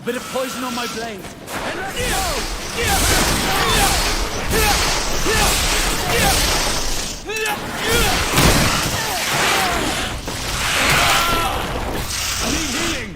bit of poison on my blade. And let's I need healing.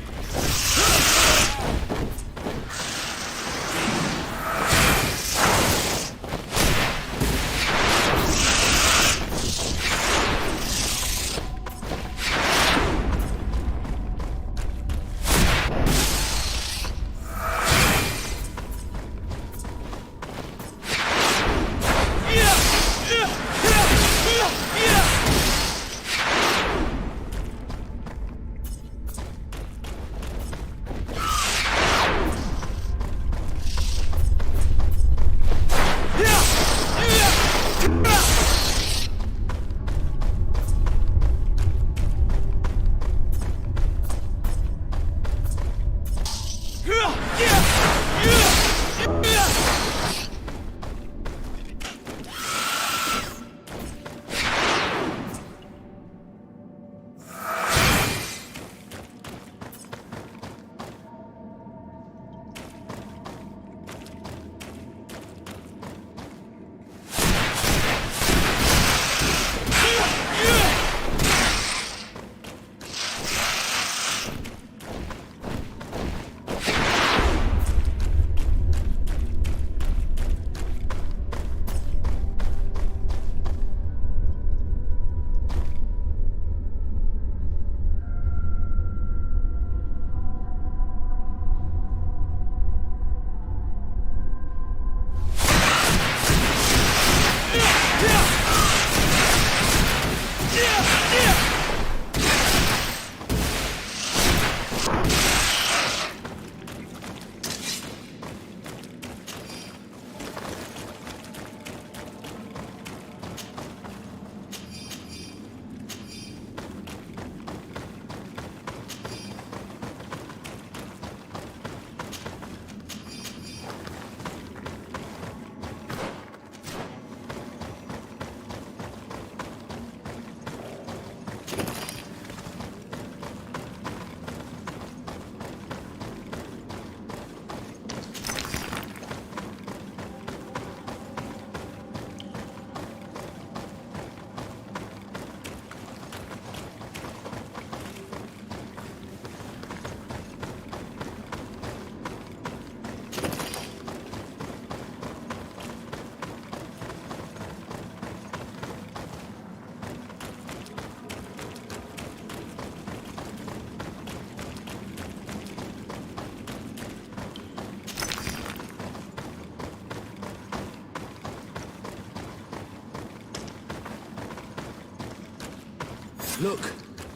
Look,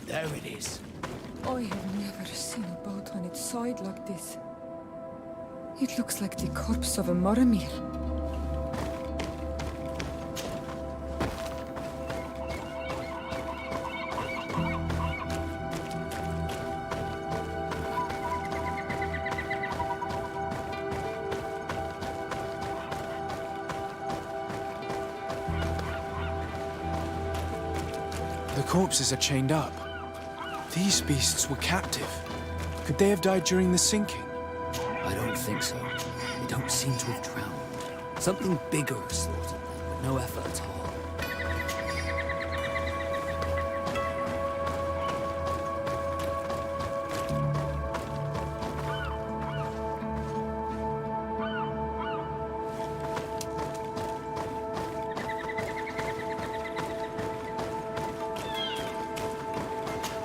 there it is. I have never seen a boat on its side like this. It looks like the corpse of a Moramir. The corpses are chained up. These beasts were captive. Could they have died during the sinking? I don't think so. They don't seem to have drowned. Something bigger has slaughtered them, with no effort at all.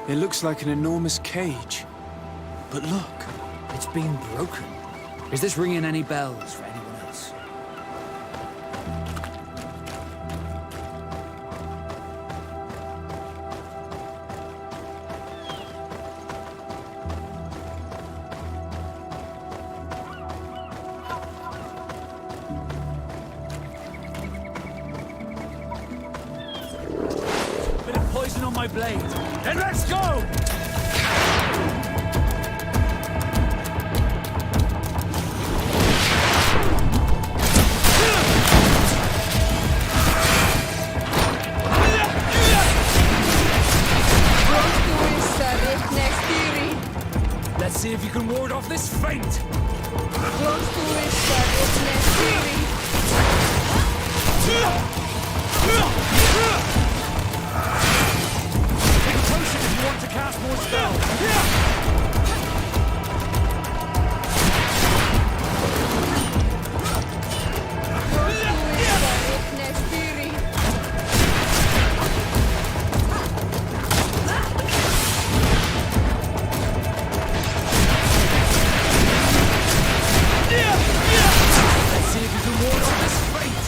It looks like an enormous cage. But look. It's been broken. Is this ringing any bells for anyone else? Bit of poison on my blade. Then let's go! Let's see if you can ward off this feint! potion if you want to cast more spells. Let's see if you can ward off this fate.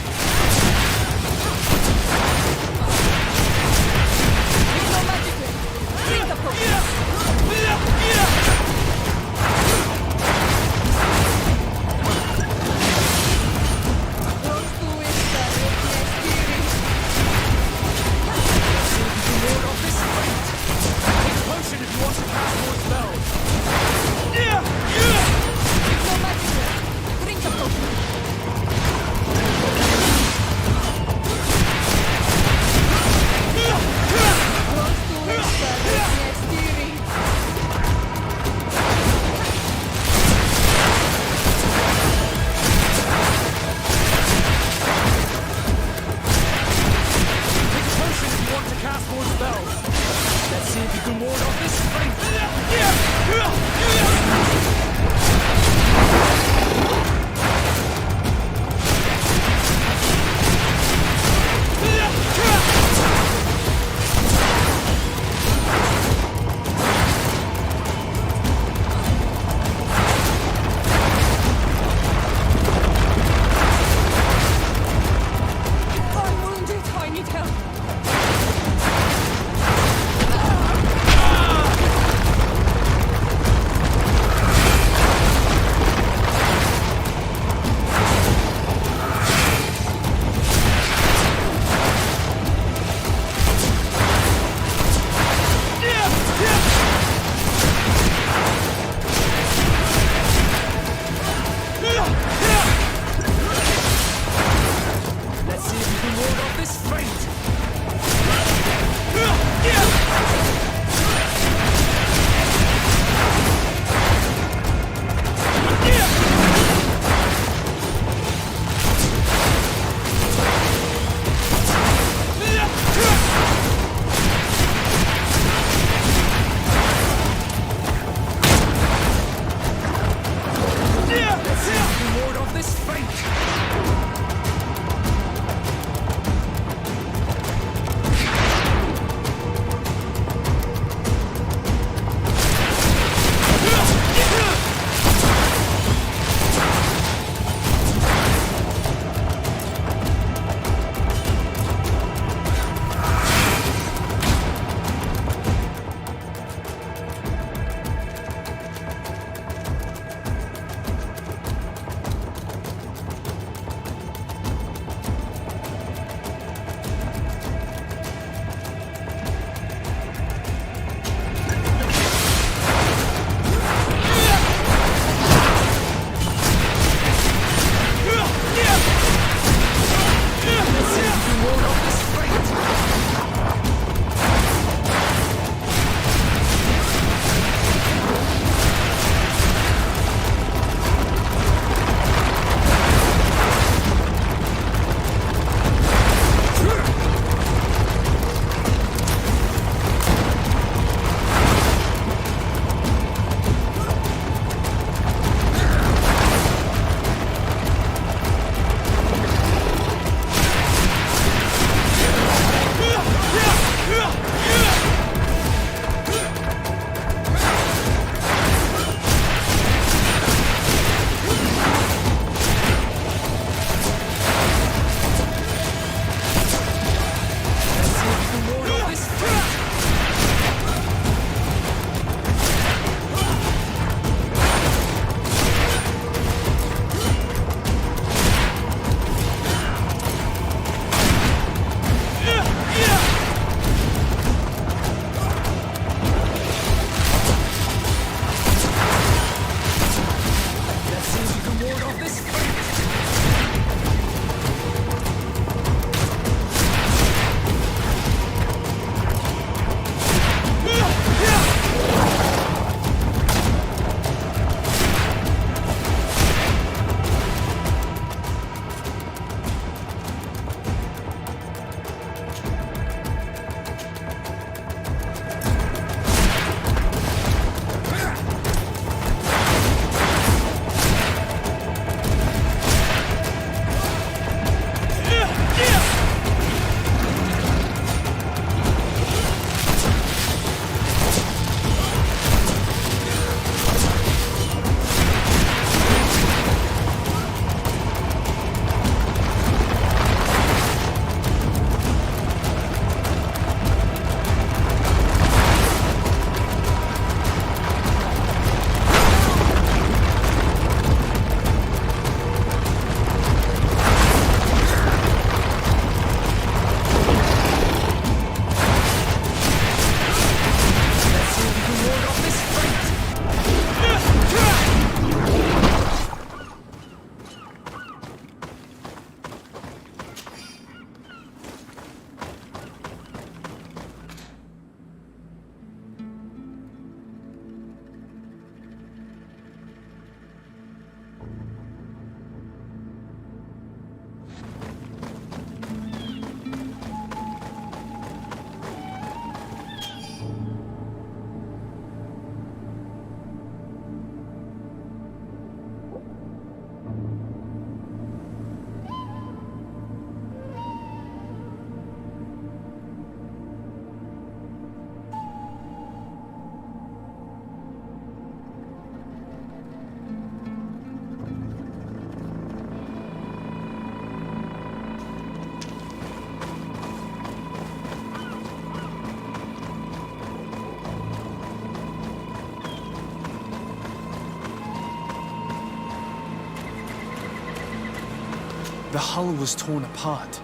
The hull was torn apart.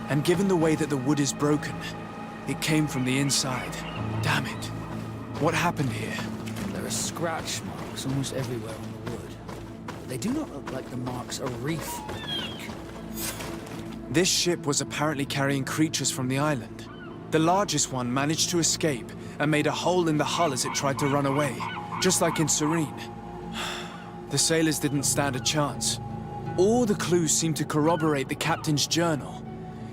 And given the way that the wood is broken, it came from the inside. Damn it. What happened here? There are scratch marks almost everywhere on the wood. They do not look like the marks a reef would make. This ship was apparently carrying creatures from the island. The largest one managed to escape and made a hole in the hull as it tried to run away, just like in Serene. The sailors didn't stand a chance. All the clues seem to corroborate the captain's journal.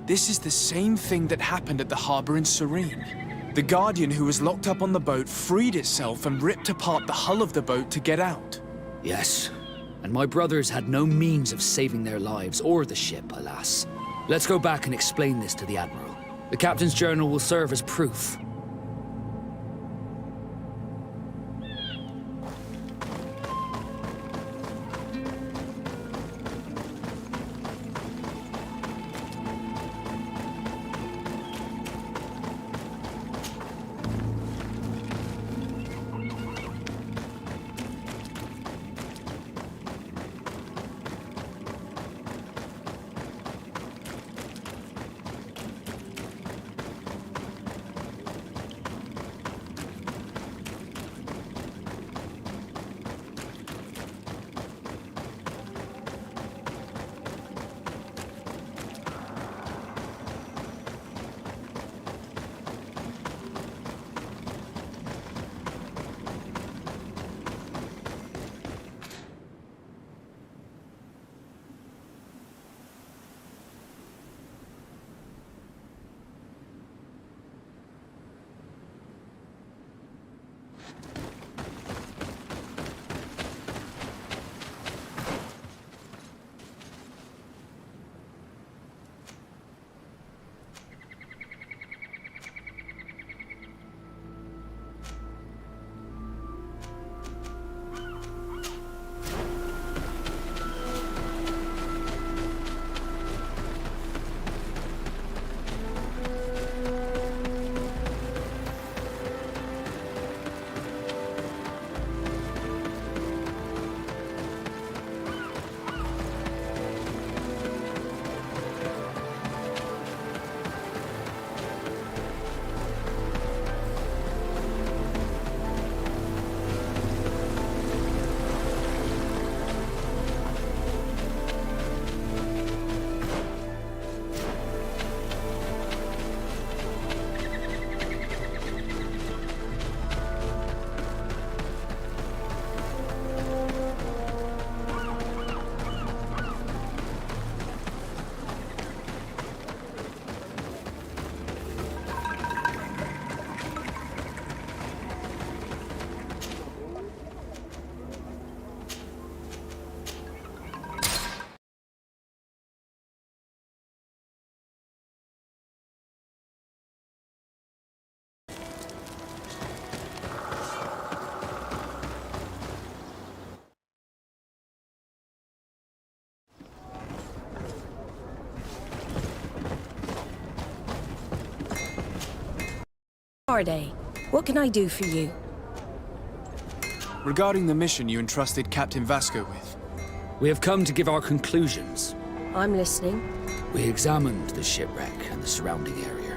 This is the same thing that happened at the harbor in Serene. The Guardian who was locked up on the boat freed itself and ripped apart the hull of the boat to get out. Yes, and my brothers had no means of saving their lives or the ship, alas. Let's go back and explain this to the Admiral. The captain's journal will serve as proof. Day. What can I do for you? Regarding the mission you entrusted Captain Vasco with, We have come to give our conclusions. I'm listening. We examined the shipwreck and the surrounding area.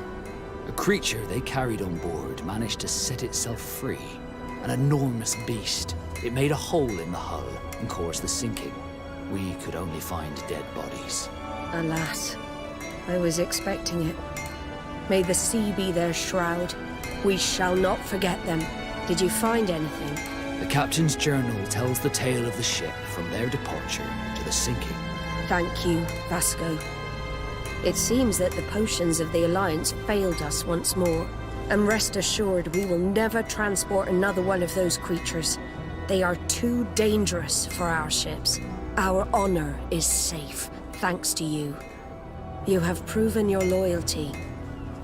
A creature they carried on board managed to set itself free. An enormous beast. It made a hole in the hull and caused the sinking. We could only find dead bodies. Alas, I was expecting it. May the sea be their shroud. We shall not forget them. Did you find anything? The captain's journal tells the tale of the ship from their departure to the sinking. Thank you, Vasco. It seems that the potions of the Alliance failed us once more. And rest assured, we will never transport another one of those creatures. They are too dangerous for our ships. Our honor is safe, thanks to you. You have proven your loyalty,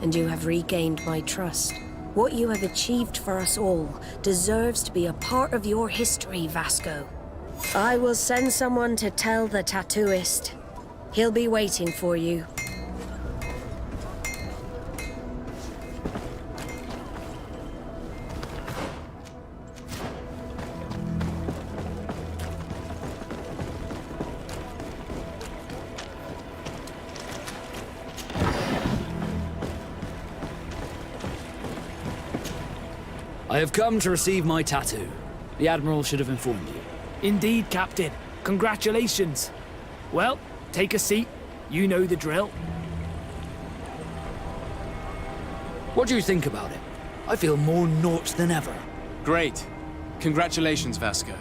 and you have regained my trust. What you have achieved for us all deserves to be a part of your history, Vasco. I will send someone to tell the tattooist. He'll be waiting for you. I have come to receive my tattoo. The Admiral should have informed you. Indeed, Captain. Congratulations. Well, take a seat. You know the drill. What do you think about it? I feel more Nort than ever. Great. Congratulations, Vasco.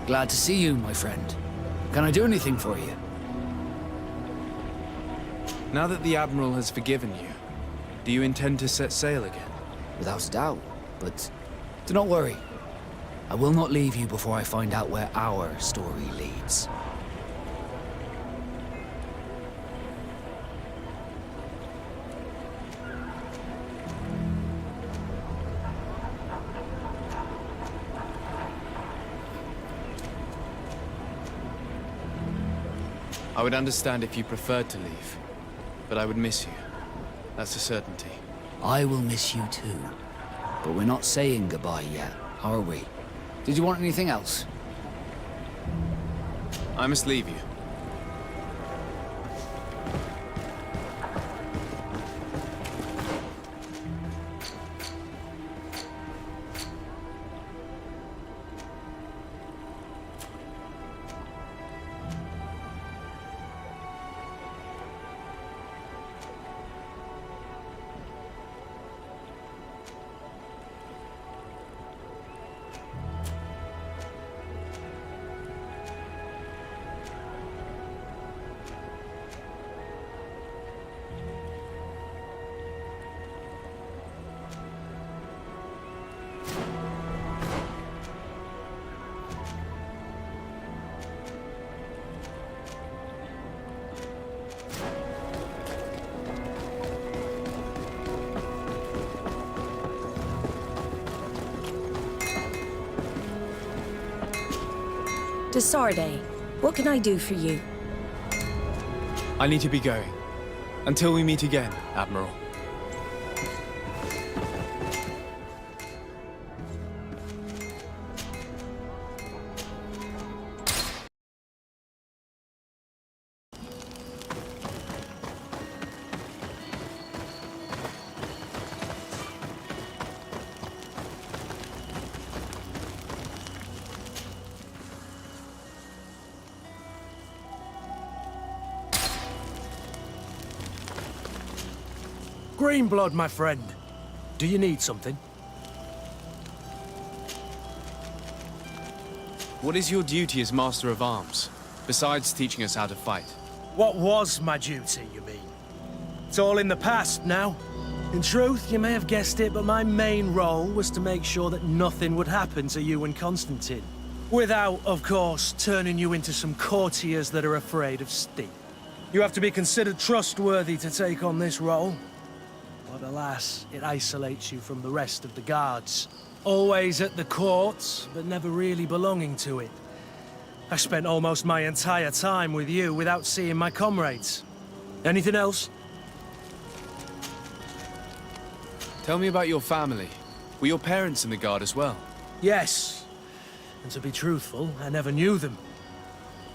Glad to see you, my friend. Can I do anything for you? Now that the Admiral has forgiven you, do you intend to set sail again? Without a doubt, but do not worry. I will not leave you before I find out where our story leads. I would understand if you preferred to leave, but I would miss you. That's a certainty. I will miss you too. But we're not saying goodbye yet, are we? Did you want anything else? I must leave you. To Sarde, what can I do for you? I need to be going. Until we meet again, Admiral. Green blood, my friend. Do you need something? What is your duty as Master of Arms, besides teaching us how to fight? What was my duty, you mean? It's all in the past now. In truth, you may have guessed it, but my main role was to make sure that nothing would happen to you and Constantine. Without, of course, turning you into some courtiers that are afraid of steam. You have to be considered trustworthy to take on this role. But alas, it isolates you from the rest of the guards. Always at the court, but never really belonging to it. I spent almost my entire time with you without seeing my comrades. Anything else? Tell me about your family. Were your parents in the guard as well? Yes. And to be truthful, I never knew them.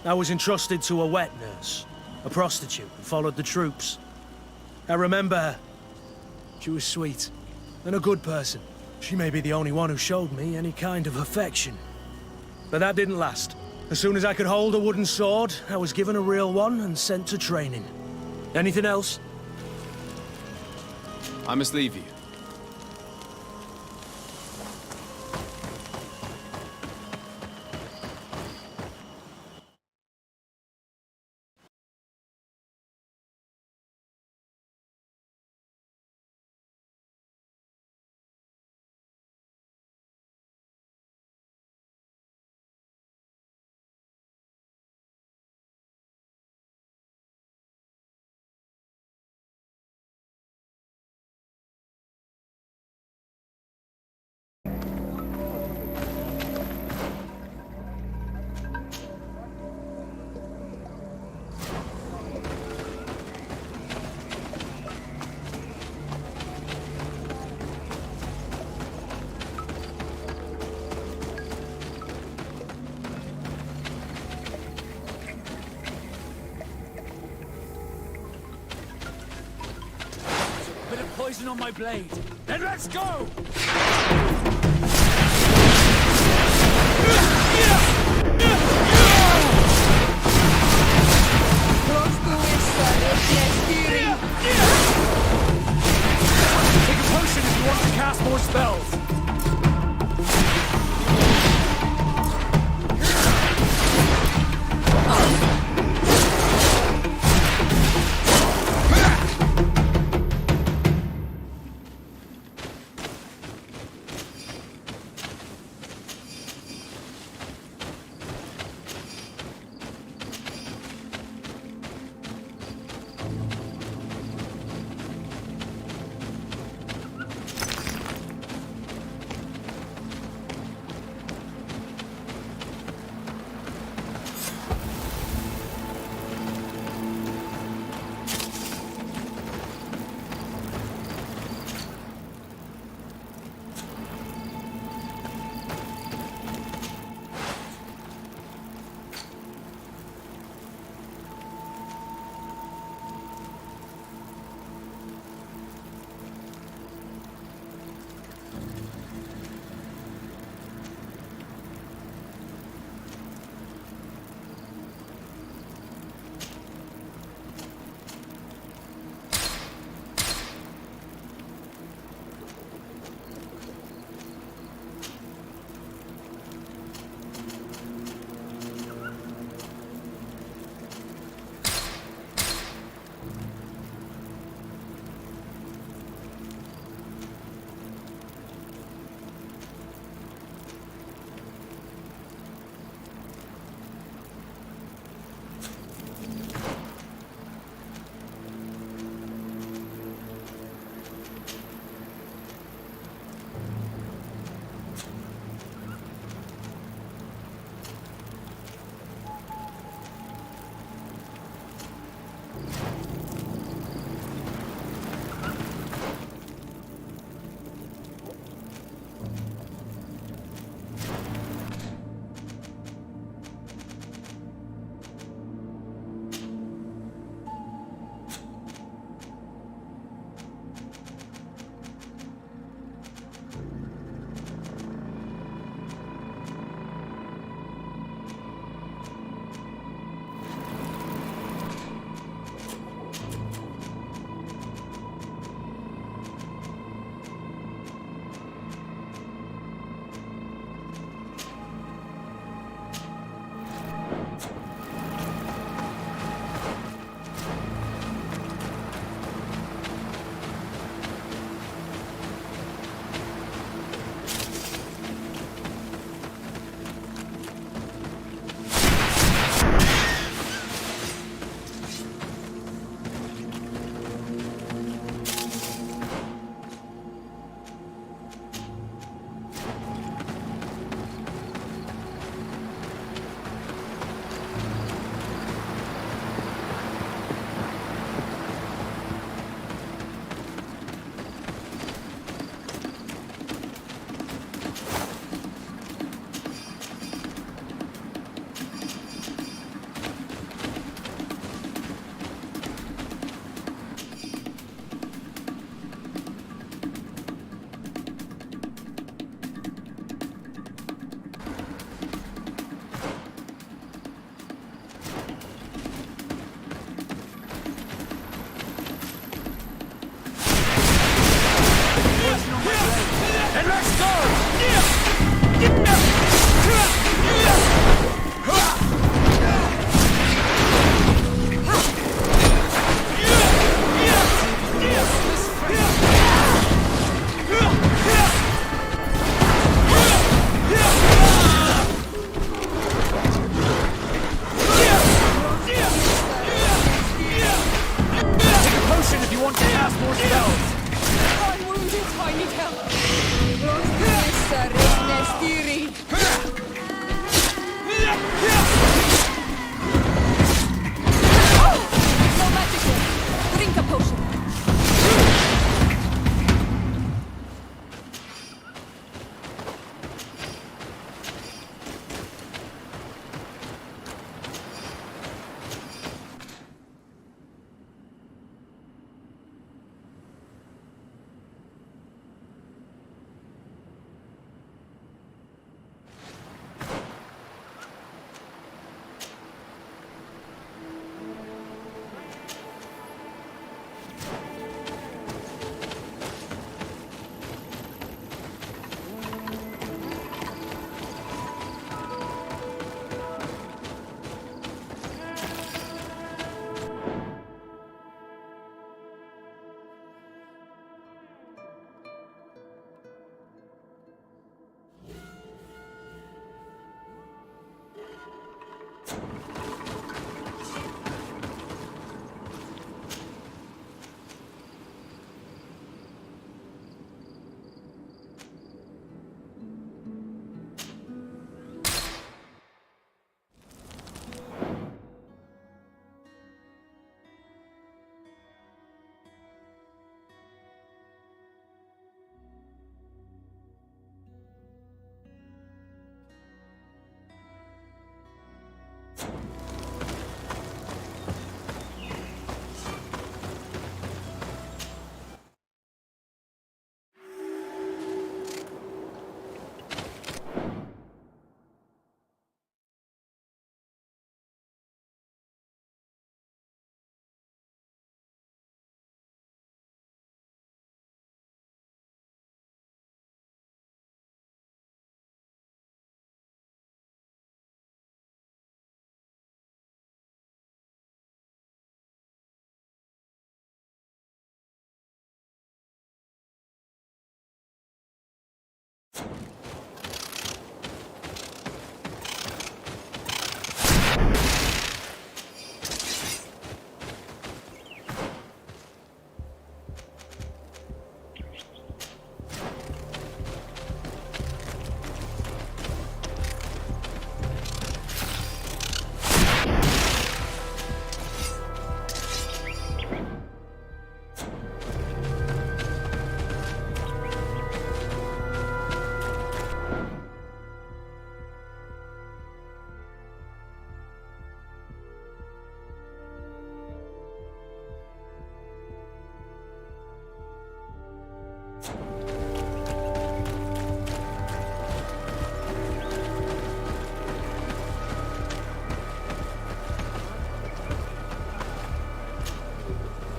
I was entrusted to a wet nurse, a prostitute who followed the troops. I remember her. She was sweet, and a good person. She may be the only one who showed me any kind of affection. But that didn't last. As soon as I could hold a wooden sword, I was given a real one and sent to training. Anything else? I must leave you. Bit of poison on my blade. Then let's go! Take a potion if you want to cast more spells.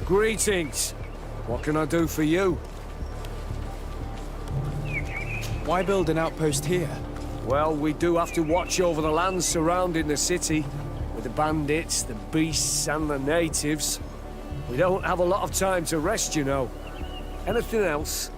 Greetings. What can I do for you? Why build an outpost here? Well, we do have to watch over the lands surrounding the city, with the bandits, the beasts, and the natives. We don't have a lot of time to rest, you know. Anything else?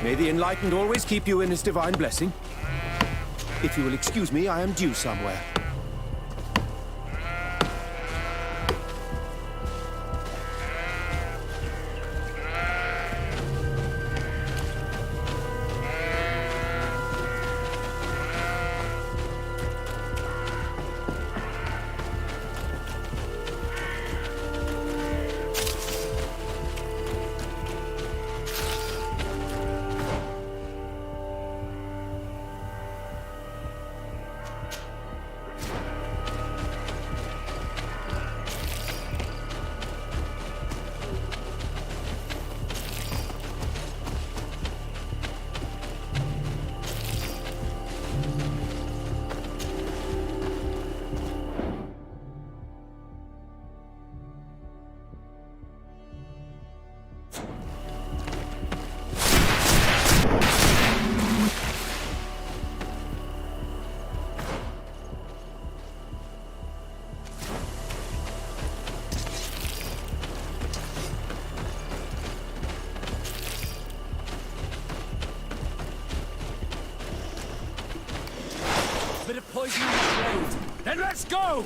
May the Enlightened always keep you in his divine blessing. If you will excuse me, I am due somewhere. Bit of poison in the blade. Then let's go!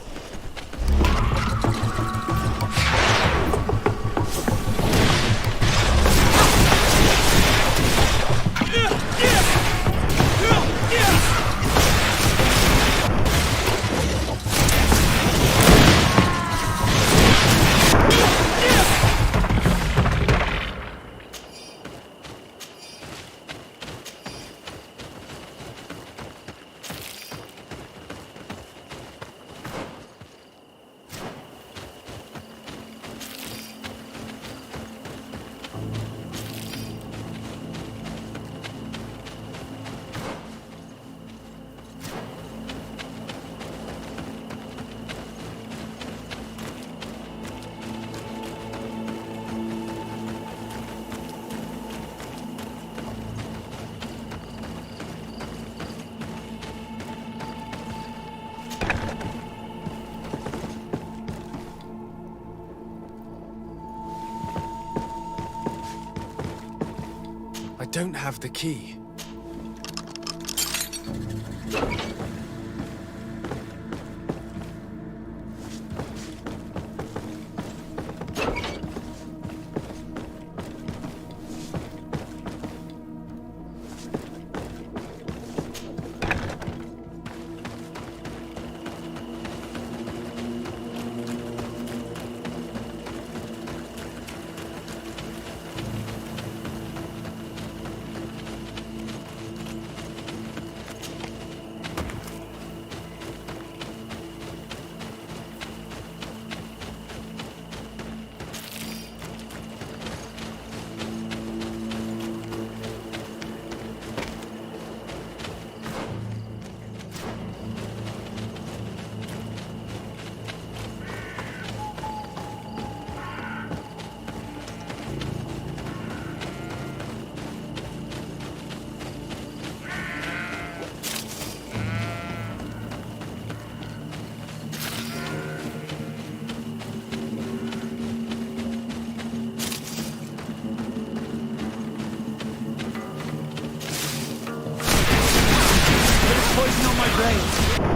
I don't have the key.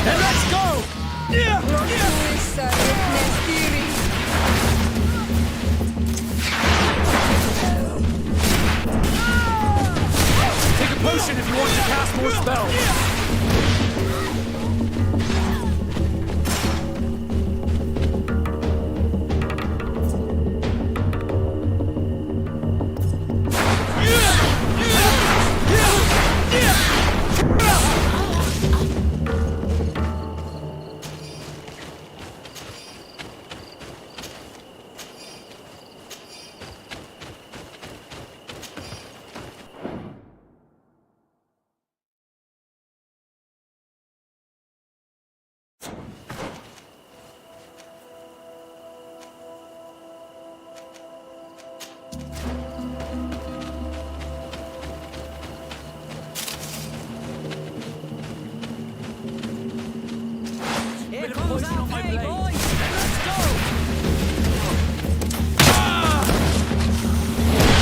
Then let's go! Take a potion if you want to cast more spells. Here comes our pay, boys! Let's go!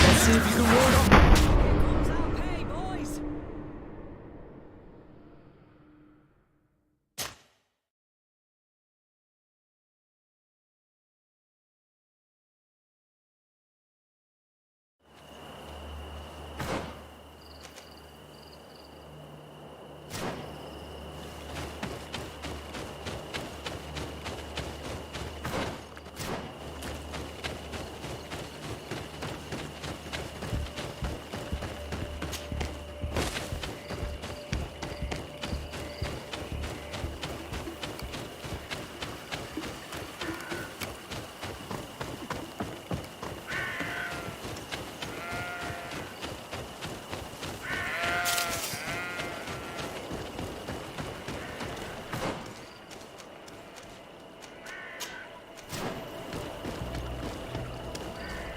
Let's see if you can ward off. Here comes our pay, boys!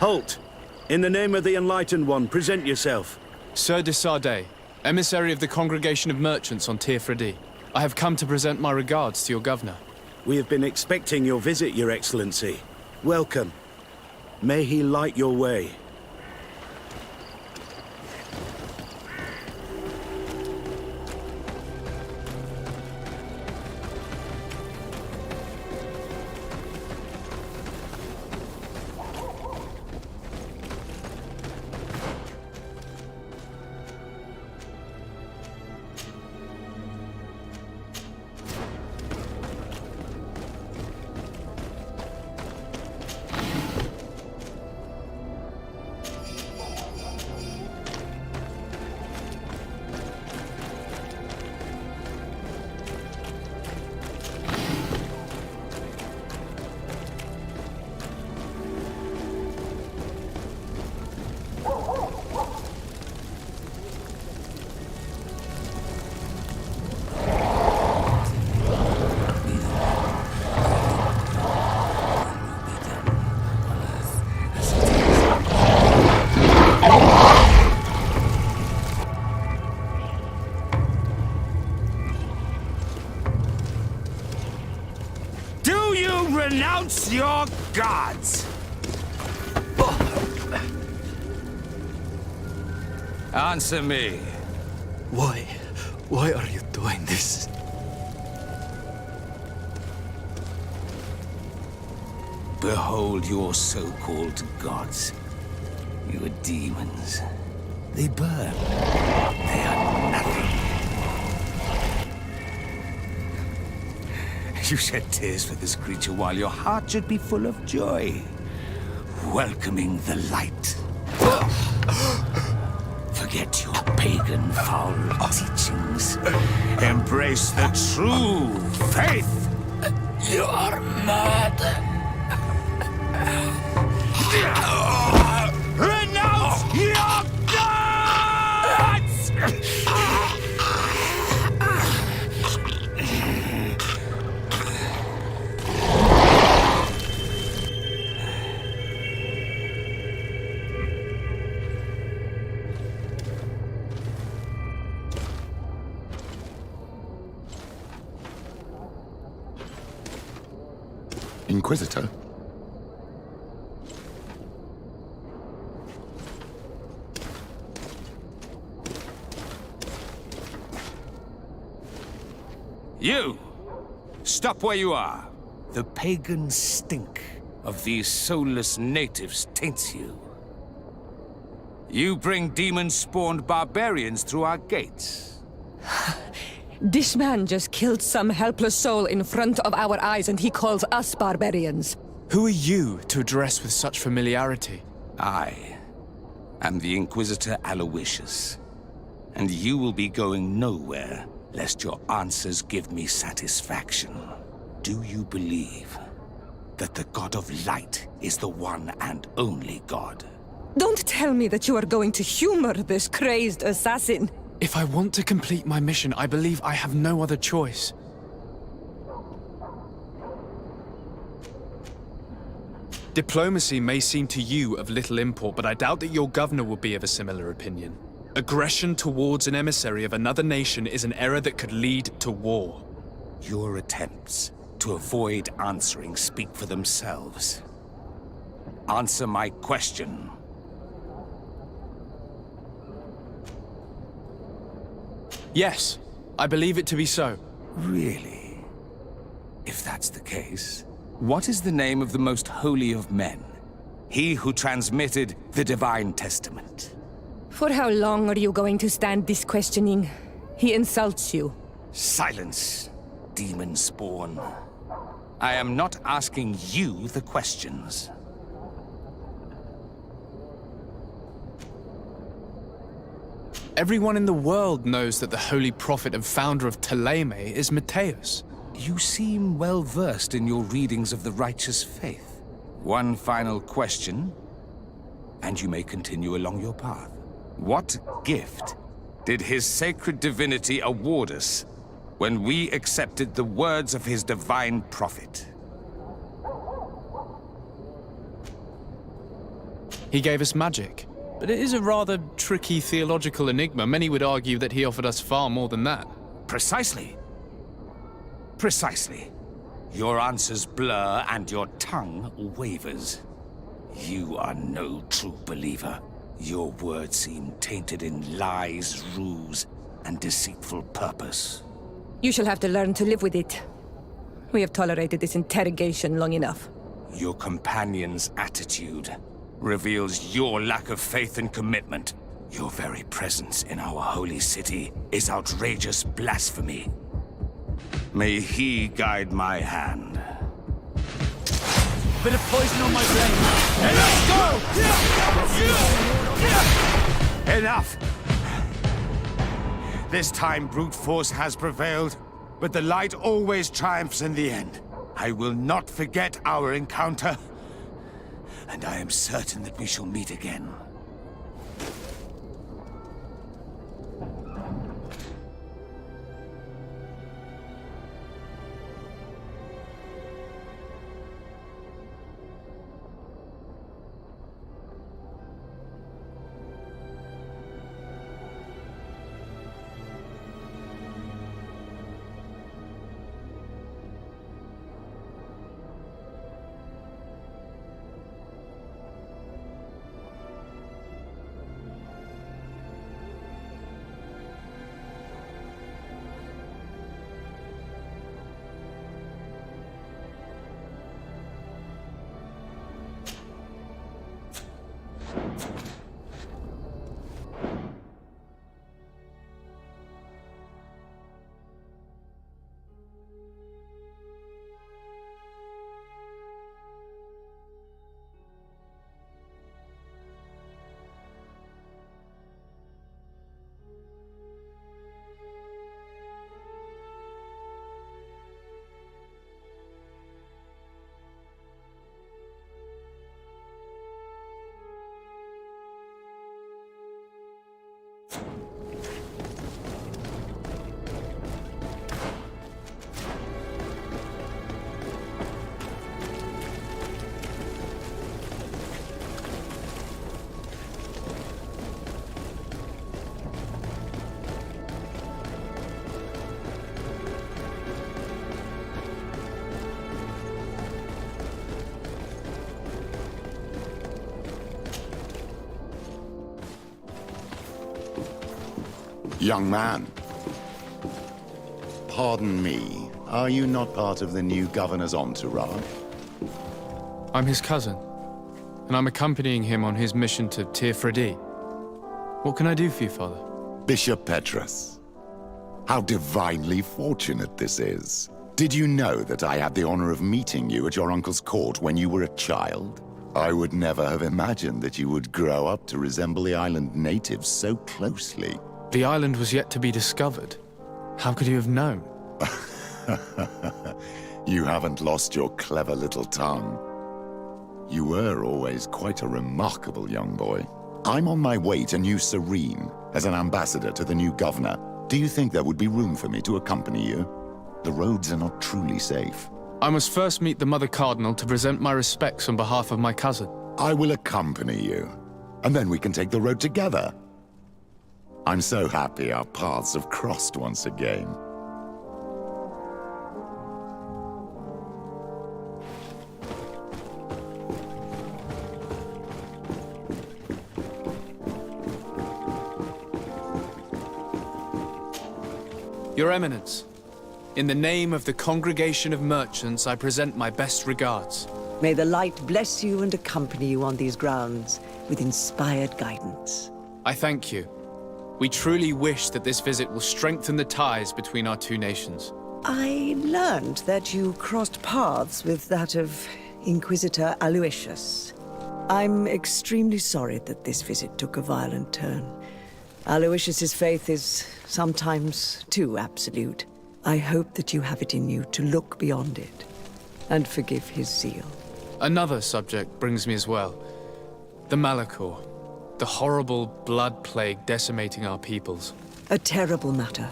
Halt! In the name of the Enlightened One, present yourself. Sir de Sardet, emissary of the Congregation of Merchants on Tirfredi. I have come to present my regards to your governor. We have been expecting your visit, Your Excellency. Welcome. May he light your way. Renounce your gods! Answer me. Why are you doing this? Behold your so-called gods. You are demons. They burn. They are nothing. You shed tears for this creature while your heart should be full of joy, welcoming the light. Forget your pagan foul teachings. Embrace the true faith. You are mad. Renounce your gods! Inquisitor? You! Stop where you are. The pagan stink of these soulless natives taints you. You bring demon-spawned barbarians through our gates. This man just killed some helpless soul in front of our eyes, and he calls us barbarians. Who are you to address with such familiarity? I am the Inquisitor Aloysius, and you will be going nowhere lest your answers give me satisfaction. Do you believe that the God of Light is the one and only God? Don't tell me that you are going to humor this crazed assassin. If I want to complete my mission, I believe I have no other choice. Diplomacy may seem to you of little import, but I doubt that your governor will be of a similar opinion. Aggression towards an emissary of another nation is an error that could lead to war. Your attempts to avoid answering speak for themselves. Answer my question. Yes, I believe it to be so. Really? If that's the case, what is the name of the most holy of men? He who transmitted the Divine Testament. For how long are you going to stand this questioning? He insults you. Silence, demon spawn. I am not asking you the questions. Everyone in the world knows that the holy prophet and founder of Thélème is Matthias. You seem well versed in your readings of the righteous faith. One final question, and you may continue along your path. What gift did his sacred divinity award us when we accepted the words of his divine prophet? He gave us magic. But it is a rather tricky theological enigma. Many would argue that he offered us far more than that. Precisely. Precisely. Your answers blur and your tongue wavers. You are no true believer. Your words seem tainted in lies, ruse, and deceitful purpose. You shall have to learn to live with it. We have tolerated this interrogation long enough. Your companion's attitude reveals your lack of faith and commitment. Your very presence in our holy city is outrageous blasphemy. May he guide my hand. Bit of poison on my brain. And let's go! Enough! This time brute force has prevailed, but the light always triumphs in the end. I will not forget our encounter, and I am certain that we shall meet again. Young man, pardon me. Are you not part of the new governor's entourage? I'm his cousin, and I'm accompanying him on his mission to Tir-Fredi. What can I do for you, Father? Bishop Petrus. How divinely fortunate this is. Did you know that I had the honor of meeting you at your uncle's court when you were a child? I would never have imagined that you would grow up to resemble the island natives so closely. The island was yet to be discovered. How could you have known? You haven't lost your clever little tongue. You were always quite a remarkable young boy. I'm on my way to New Serene as an ambassador to the new governor. Do you think there would be room for me to accompany you? The roads are not truly safe. I must first meet the Mother Cardinal to present my respects on behalf of my cousin. I will accompany you, and then we can take the road together. I'm so happy our paths have crossed once again. Your Eminence, in the name of the Congregation of Merchants, I present my best regards. May the light bless you and accompany you on these grounds with inspired guidance. I thank you. We truly wish that this visit will strengthen the ties between our two nations. I learned that you crossed paths with that of Inquisitor Aloysius. I'm extremely sorry that this visit took a violent turn. Aloysius's faith is sometimes too absolute. I hope that you have it in you to look beyond it and forgive his zeal. Another subject brings me as well. The Malachor. The horrible blood plague decimating our peoples. A terrible matter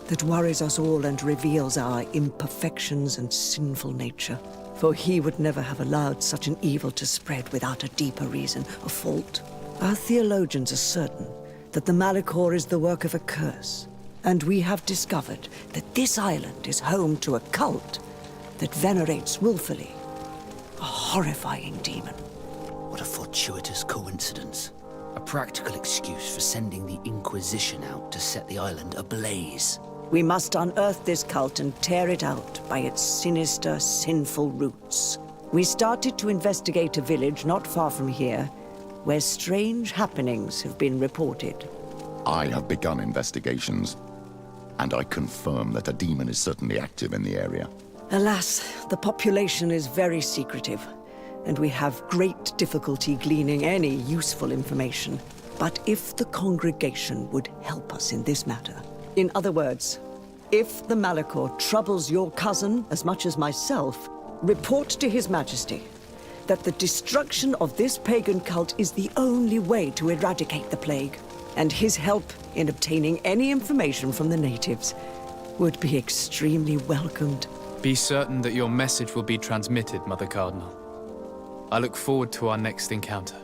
that worries us all and reveals our imperfections and sinful nature. For he would never have allowed such an evil to spread without a deeper reason, a fault. Our theologians are certain that the Malachor is the work of a curse, and we have discovered that this island is home to a cult that venerates willfully a horrifying demon. What a fortuitous coincidence. A practical excuse for sending the Inquisition out to set the island ablaze. We must unearth this cult and tear it out by its sinister, sinful roots. We started to investigate a village not far from here, where strange happenings have been reported. I have begun investigations, and I confirm that a demon is certainly active in the area. Alas, the population is very secretive, and we have great difficulty gleaning any useful information. But if the congregation would help us in this matter, in other words, if the Malachor troubles your cousin as much as myself, report to His Majesty that the destruction of this pagan cult is the only way to eradicate the plague, and his help in obtaining any information from the natives would be extremely welcomed. Be certain that your message will be transmitted, Mother Cardinal. I look forward to our next encounter.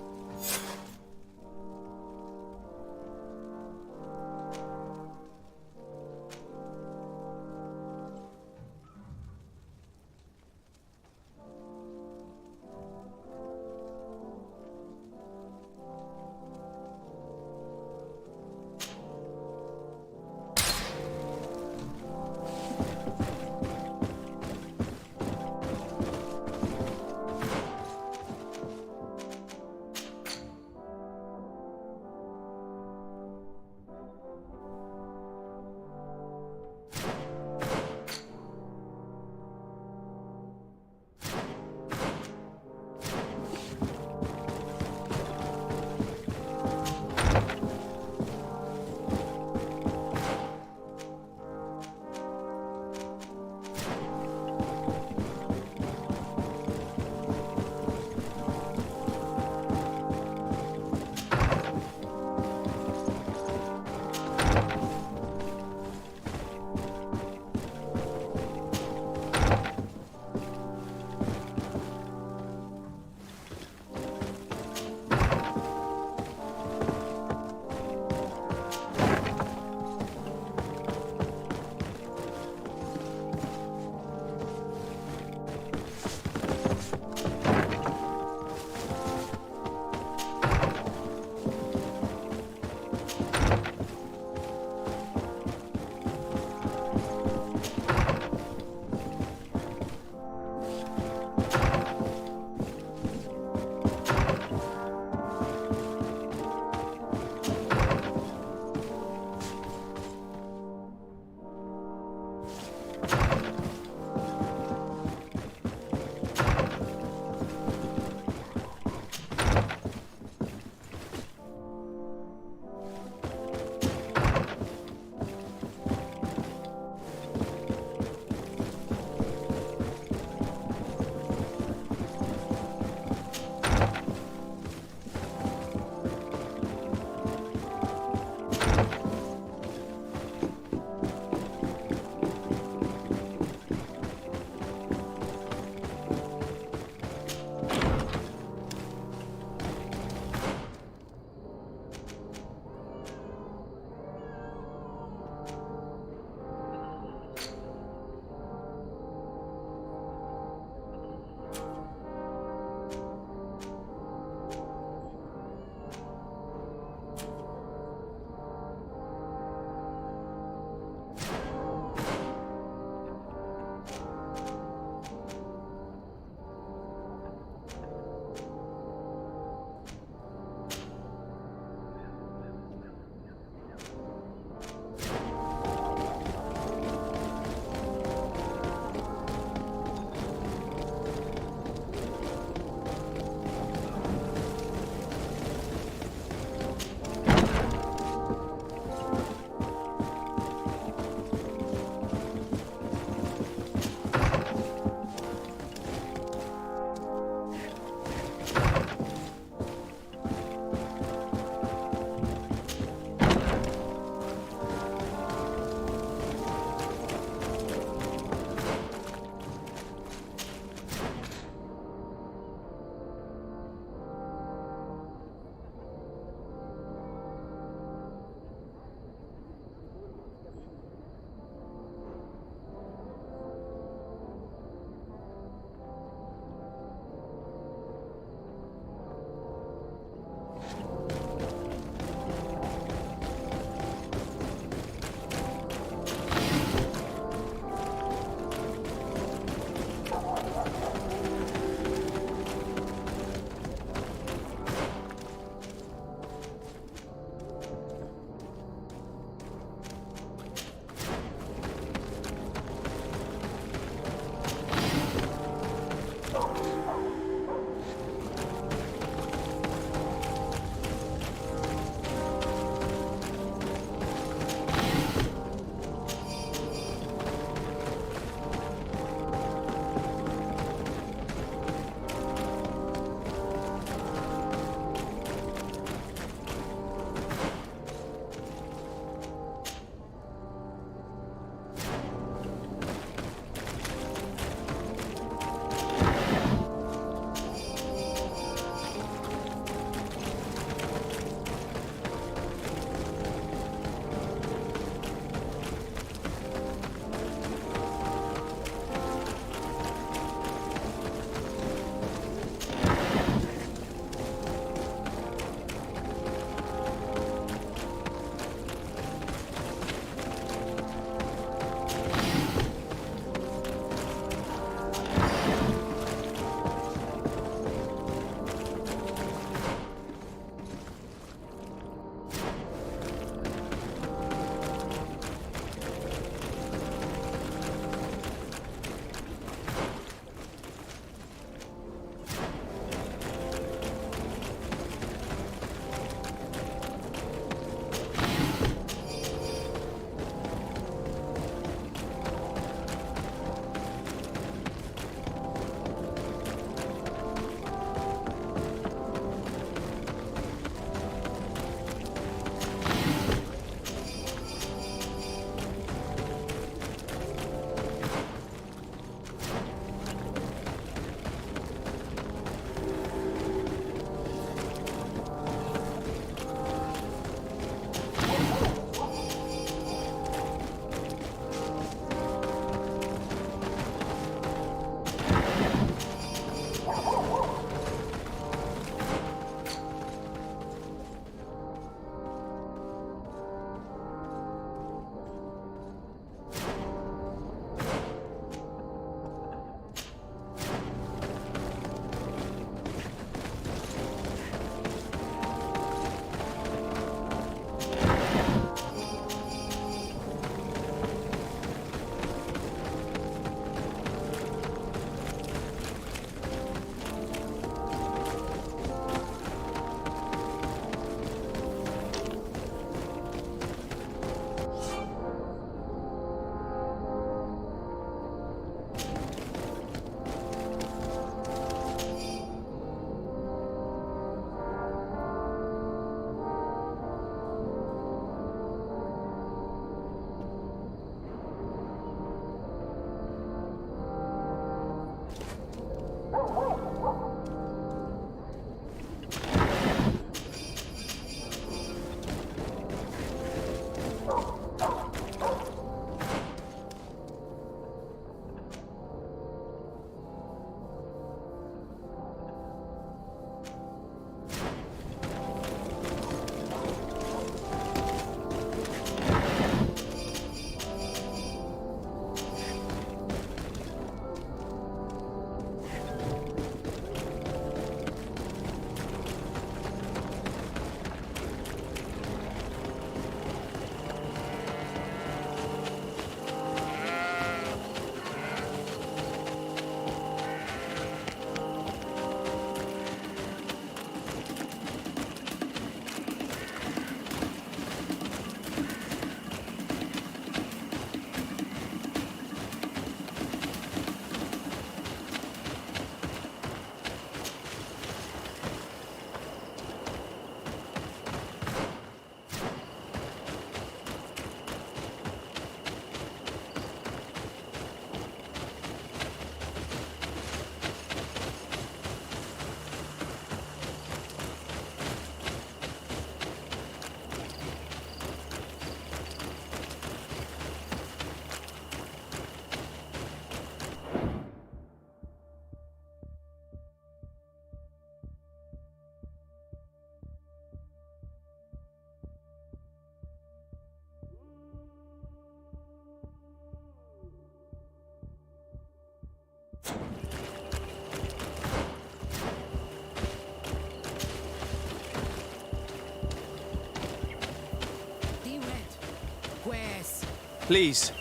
Please,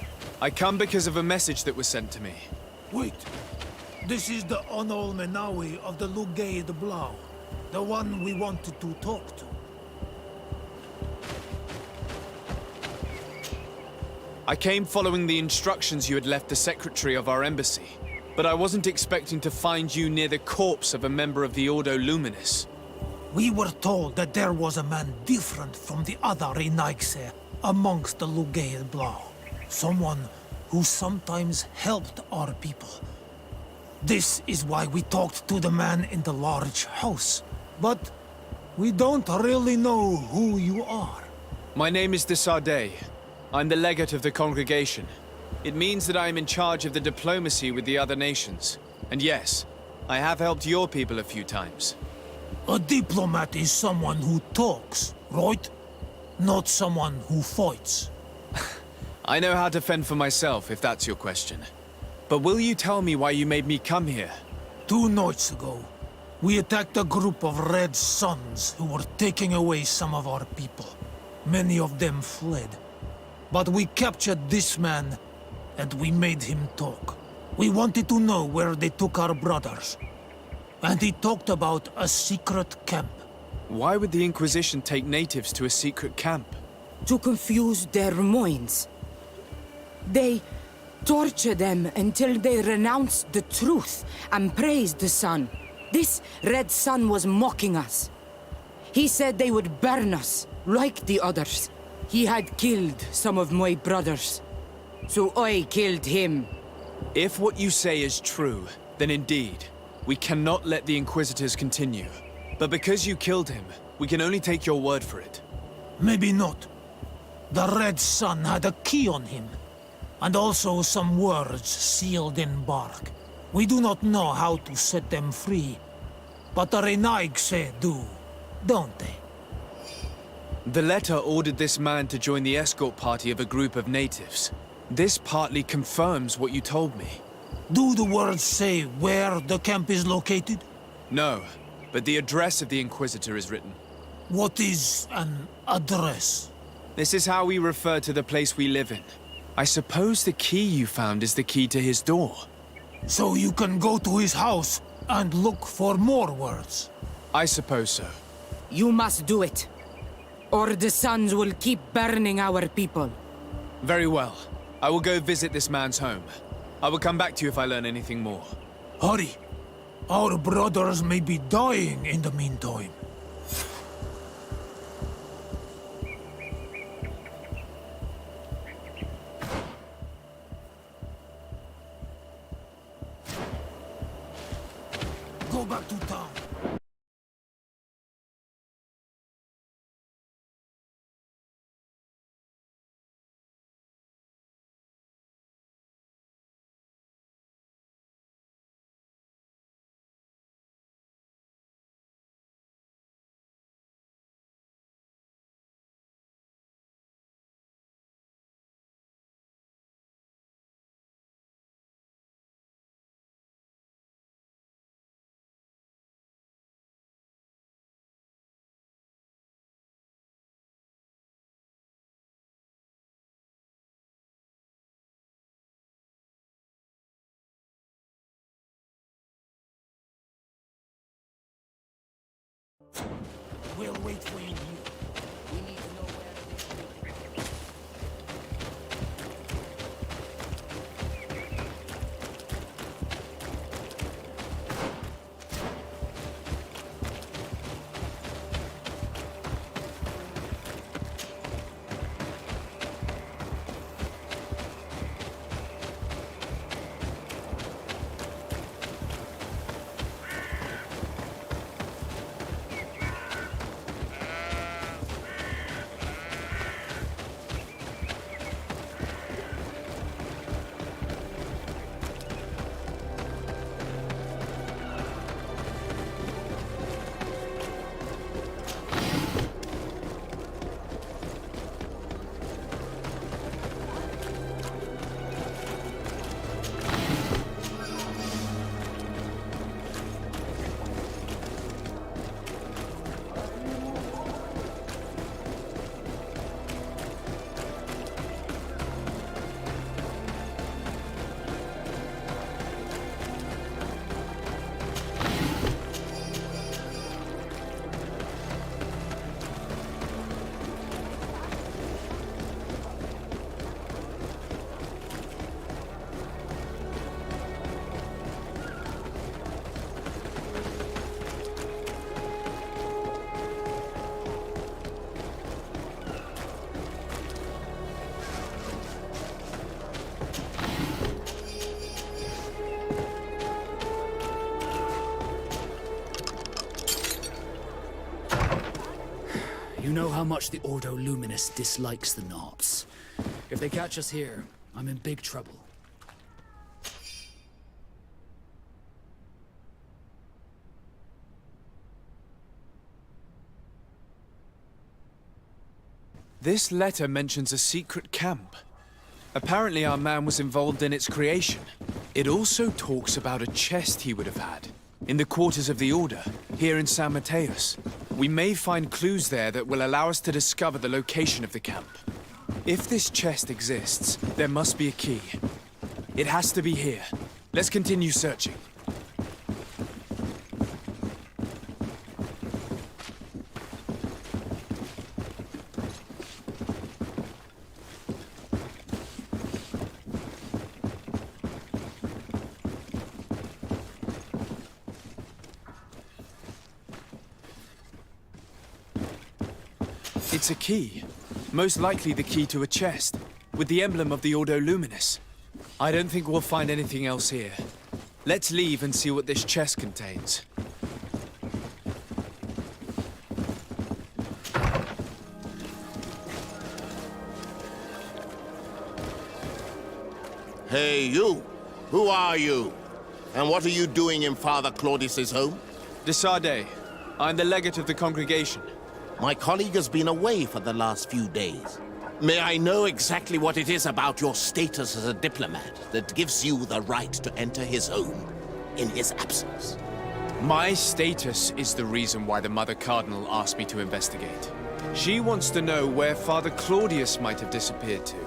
I come because of a message that was sent to me. Wait. This is the Onol Menawi of the Lugay de Blau. The one we wanted to talk to. I came following the instructions you had left the secretary of our embassy. But I wasn't expecting to find you near the corpse of a member of the Ordo Luminis. We were told that there was a man different from the other Renaigse amongst the Lugay de Blau. Someone who sometimes helped our people. This is why we talked to the man in the large house. But we don't really know who you are. My name is de Sardet. I'm the legate of the congregation. It means that I am in charge of the diplomacy with the other nations. And yes, I have helped your people a few times. A diplomat is someone who talks, right? Not someone who fights. I know how to fend for myself, if that's your question. But will you tell me why you made me come here? 2 nights ago, we attacked a group of Red Suns who were taking away some of our people. Many of them fled. But we captured this man, and we made him talk. We wanted to know where they took our brothers. And he talked about a secret camp. Why would the Inquisition take natives to a secret camp? To confuse their minds. They torture them until they renounce the truth and praise the sun. This Red Sun was mocking us. He said they would burn us, like the others. He had killed some of my brothers. So I killed him. If what you say is true, then indeed, we cannot let the Inquisitors continue. But because you killed him, we can only take your word for it. Maybe not. The Red Sun had a key on him. And also some words sealed in bark. We do not know how to set them free. But the Renaigse do, don't they? The letter ordered this man to join the escort party of a group of natives. This partly confirms what you told me. Do the words say where the camp is located? No, but the address of the Inquisitor is written. What is an address? This is how we refer to the place we live in. I suppose the key you found is the key to his door. So you can go to his house and look for more words? I suppose so. You must do it. Or the suns will keep burning our people. Very well. I will go visit this man's home. I will come back to you if I learn anything more. Hurry. Our brothers may be dying in the meantime. Go back to town. We'll wait for you here. We need to know where this is. You know how much the Ordo Luminous dislikes the Knots. If they catch us here, I'm in big trouble. This letter mentions a secret camp. Apparently our man was involved in its creation. It also talks about a chest he would have had, in the quarters of the Order, here in San Mateus. We may find clues there that will allow us to discover the location of the camp. If this chest exists, there must be a key. It has to be here. Let's continue searching. It's a key. Most likely the key to a chest, with the emblem of the Ordo Luminous. I don't think we'll find anything else here. Let's leave and see what this chest contains. Hey, you! Who are you? And what are you doing in Father Claudius's home? De Sardet. I'm the legate of the congregation. My colleague has been away for the last few days. May I know exactly what it is about your status as a diplomat that gives you the right to enter his home in his absence? My status is the reason why the Mother Cardinal asked me to investigate. She wants to know where Father Claudius might have disappeared to.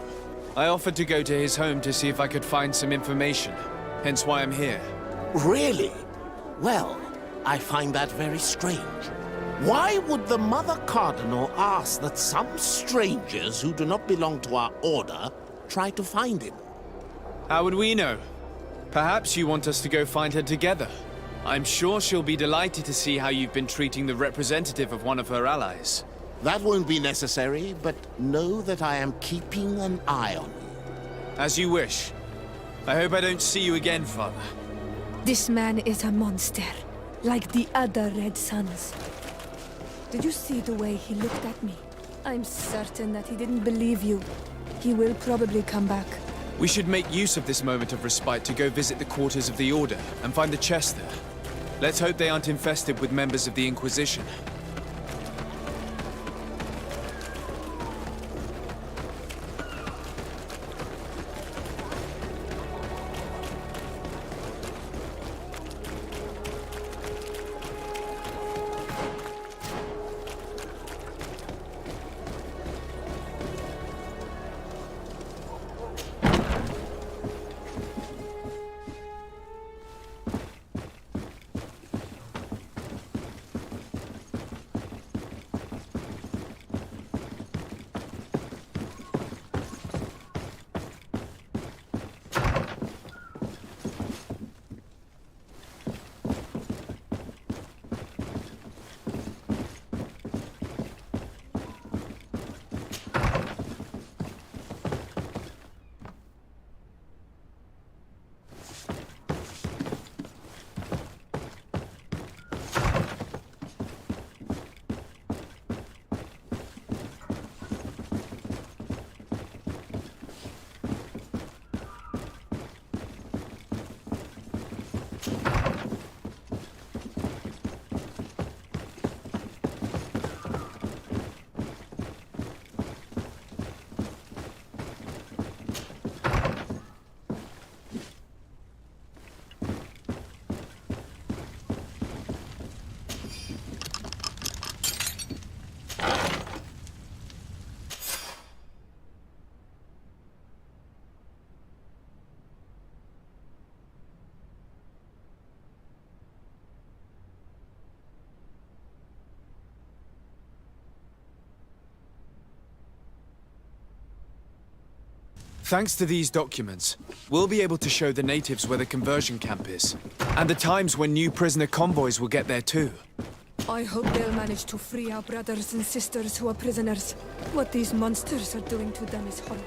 I offered to go to his home to see if I could find some information, hence why I'm here. Really? Well, I find that very strange. Why would the Mother Cardinal ask that some strangers who do not belong to our order try to find him? How would we know? Perhaps you want us to go find her together. I'm sure she'll be delighted to see how you've been treating the representative of one of her allies. That won't be necessary, but know that I am keeping an eye on you. As you wish. I hope I don't see you again, Father. This man is a monster, like the other Red Suns. Did you see the way he looked at me? I'm certain that he didn't believe you. He will probably come back. We should make use of this moment of respite to go visit the quarters of the Order and find the chest there. Let's hope they aren't infested with members of the Inquisition. Thanks to these documents, we'll be able to show the natives where the conversion camp is, and the times when new prisoner convoys will get there too. I hope they'll manage to free our brothers and sisters who are prisoners. What these monsters are doing to them is horrible.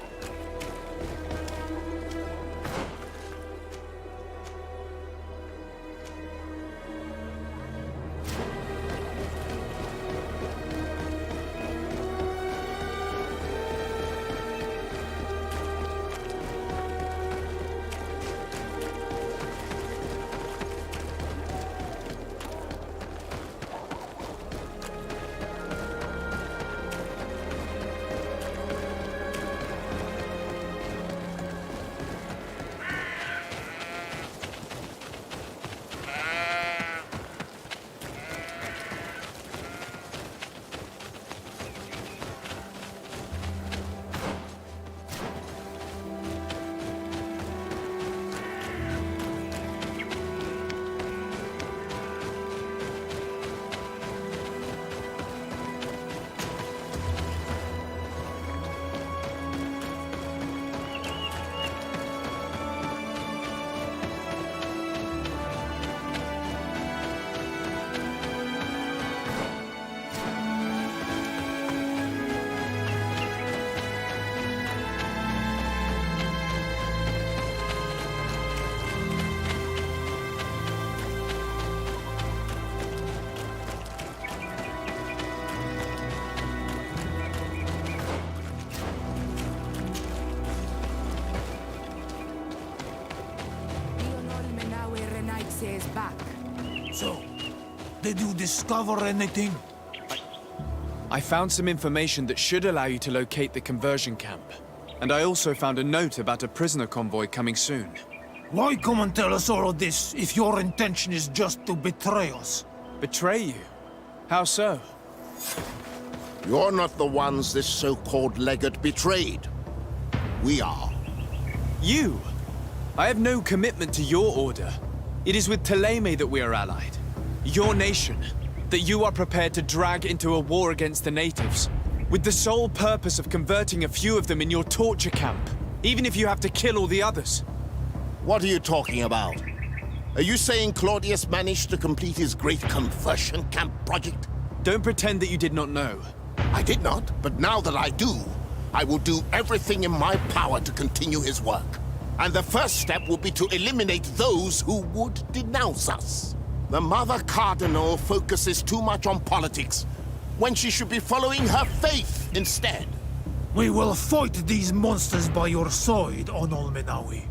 Did you discover anything? I found some information that should allow you to locate the conversion camp. And I also found a note about a prisoner convoy coming soon. Why come and tell us all of this if your intention is just to betray us? Betray you? How so? You're not the ones this so-called legate betrayed. We are. You? I have no commitment to your order. It is with Thélème that we are allied. Your nation, that you are prepared to drag into a war against the natives, with the sole purpose of converting a few of them in your torture camp, even if you have to kill all the others. What are you talking about? Are you saying Claudius managed to complete his great conversion camp project? Don't pretend that you did not know. I did not, but now that I do, I will do everything in my power to continue his work. And the first step will be to eliminate those who would denounce us. The Mother Cardinal focuses too much on politics, when she should be following her faith instead. We will fight these monsters by your side, on Olmenawi.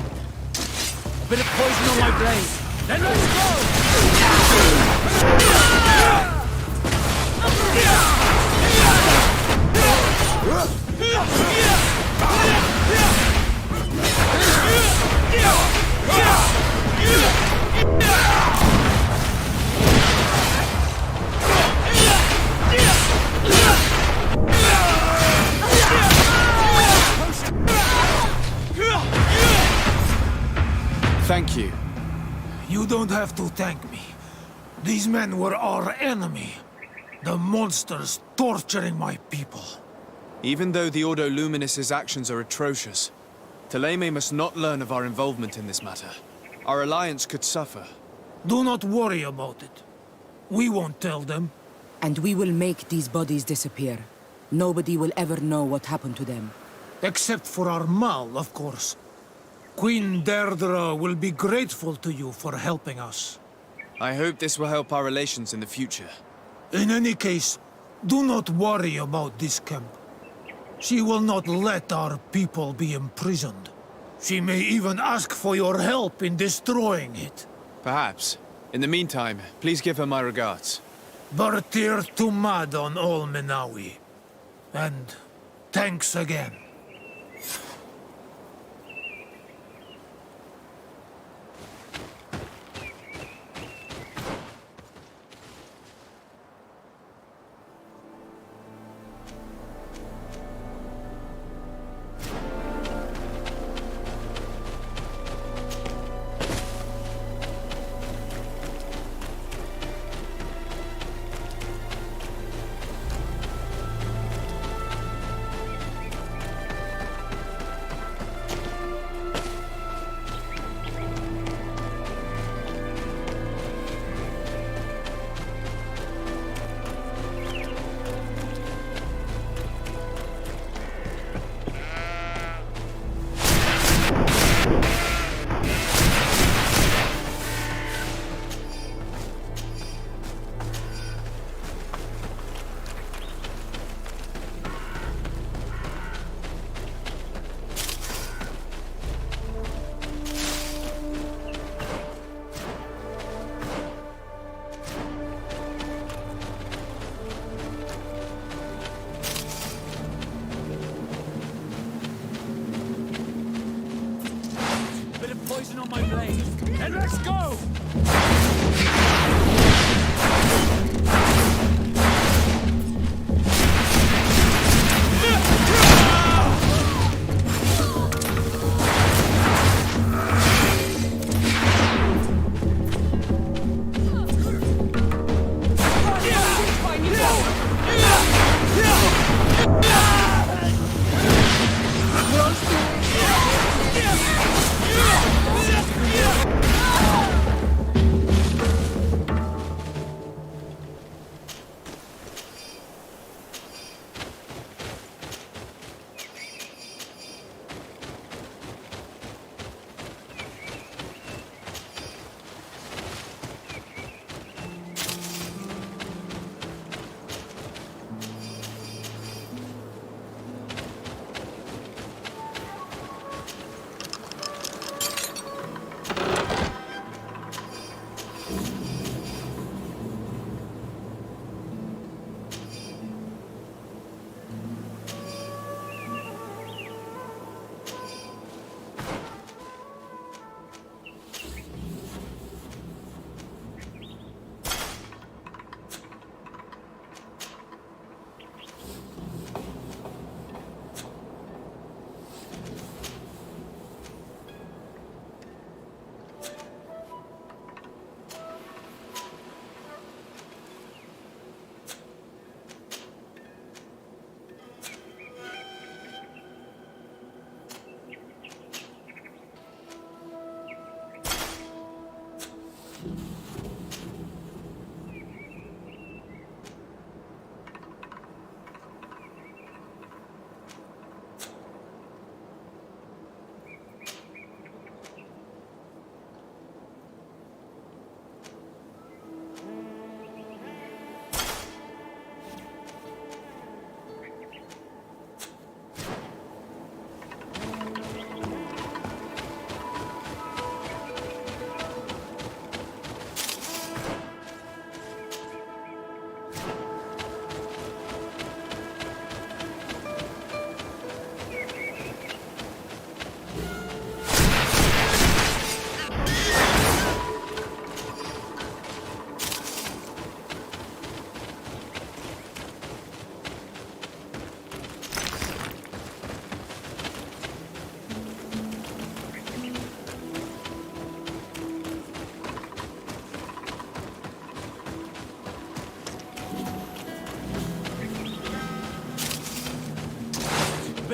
A bit of poison on my blade. Then let's Thank you. You don't have to thank me. These men were our enemy. The monsters torturing my people. Even though the Ordo Luminis's actions are atrocious, Thélème must not learn of our involvement in this matter. Our alliance could suffer. Do not worry about it. We won't tell them. And we will make these bodies disappear. Nobody will ever know what happened to them. Except for our Mal, of course. Queen Deirdre will be grateful to you for helping us. I hope this will help our relations in the future. In any case, do not worry about this camp. She will not let our people be imprisoned. She may even ask for your help in destroying it. Perhaps. In the meantime, please give her my regards. Bertir Tumad on Olmenawi. And thanks again. poison on my blade. And let's go!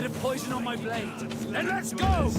bit of poison on my blade. Then let's go!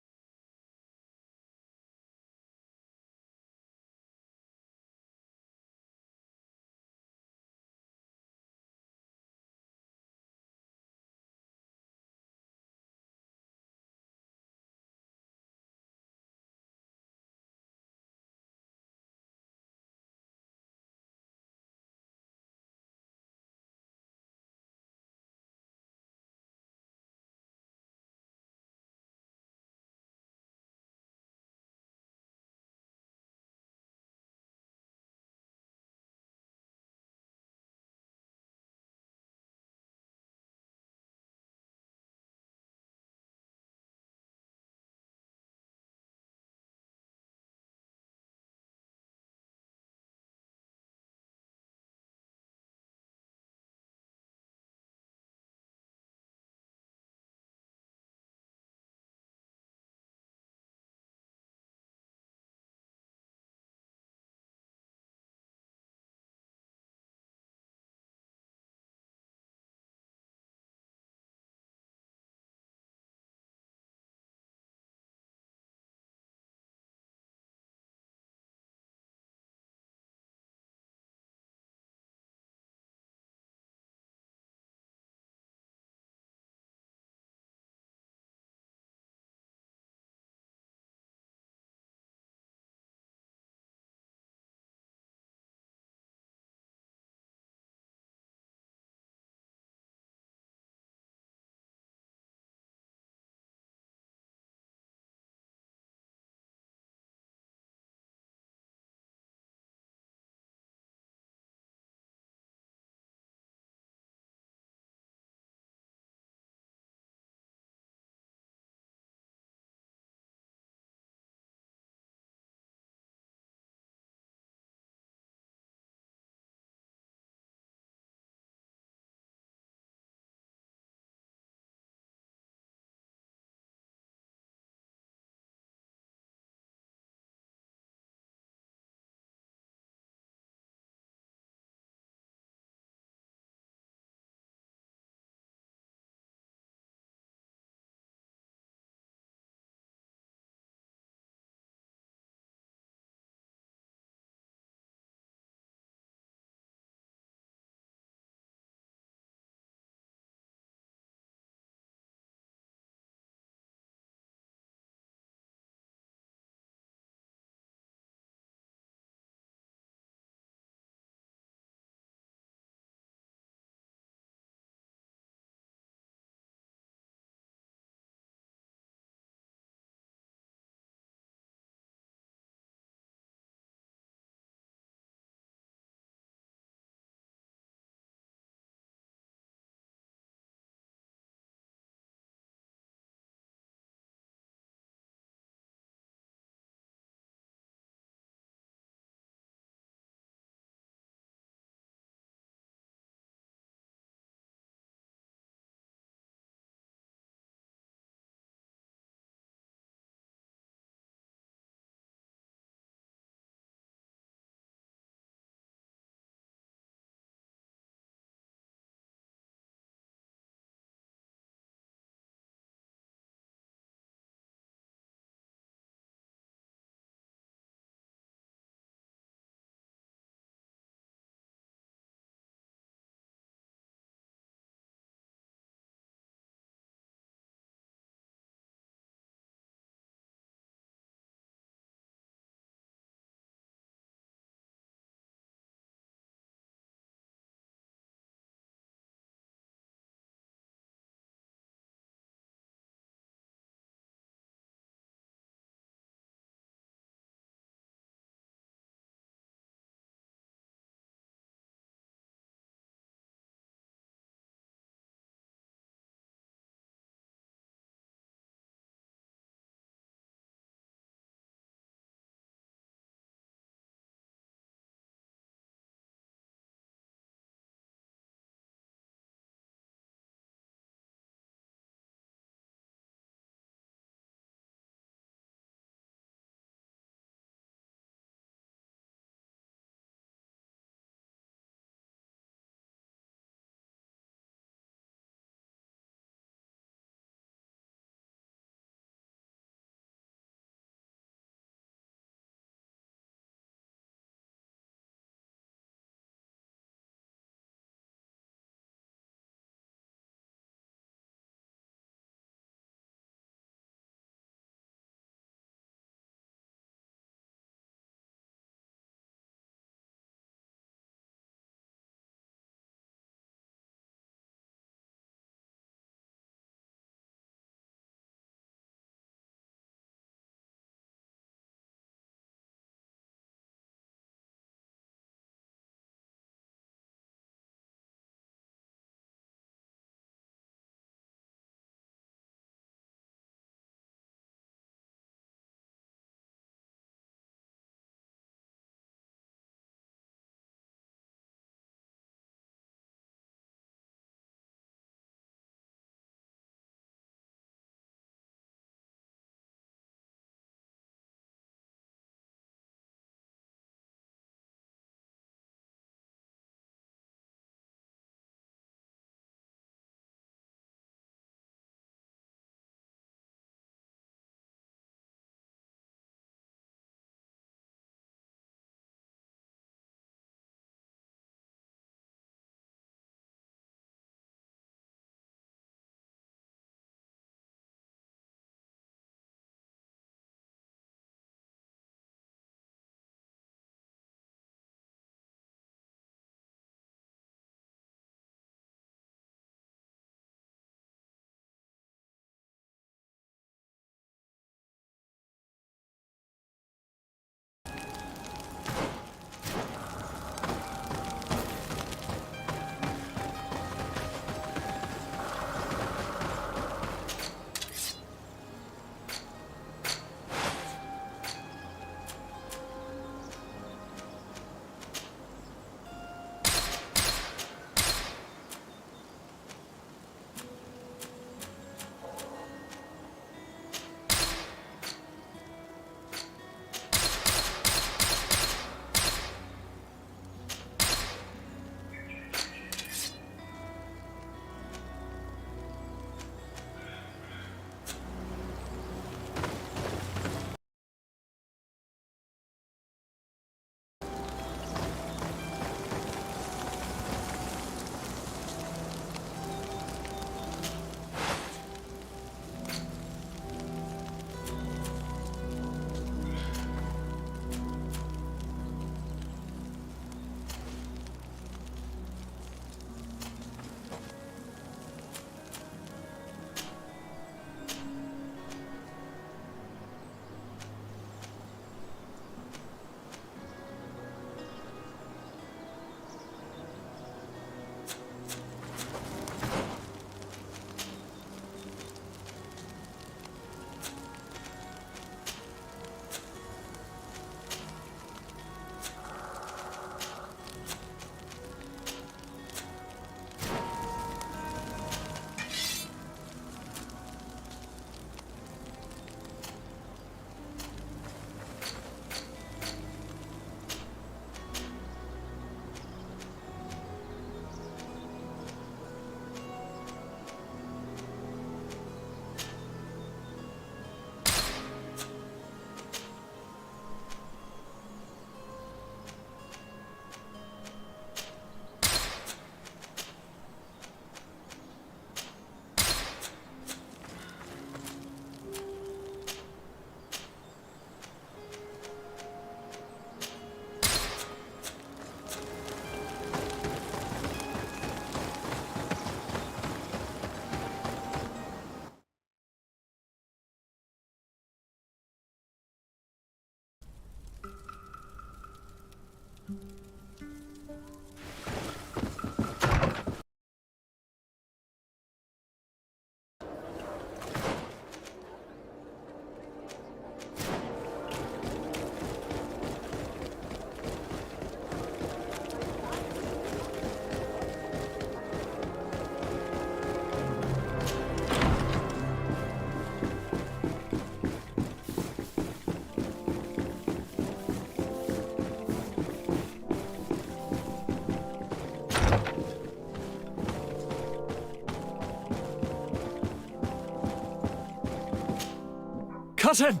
Cousin!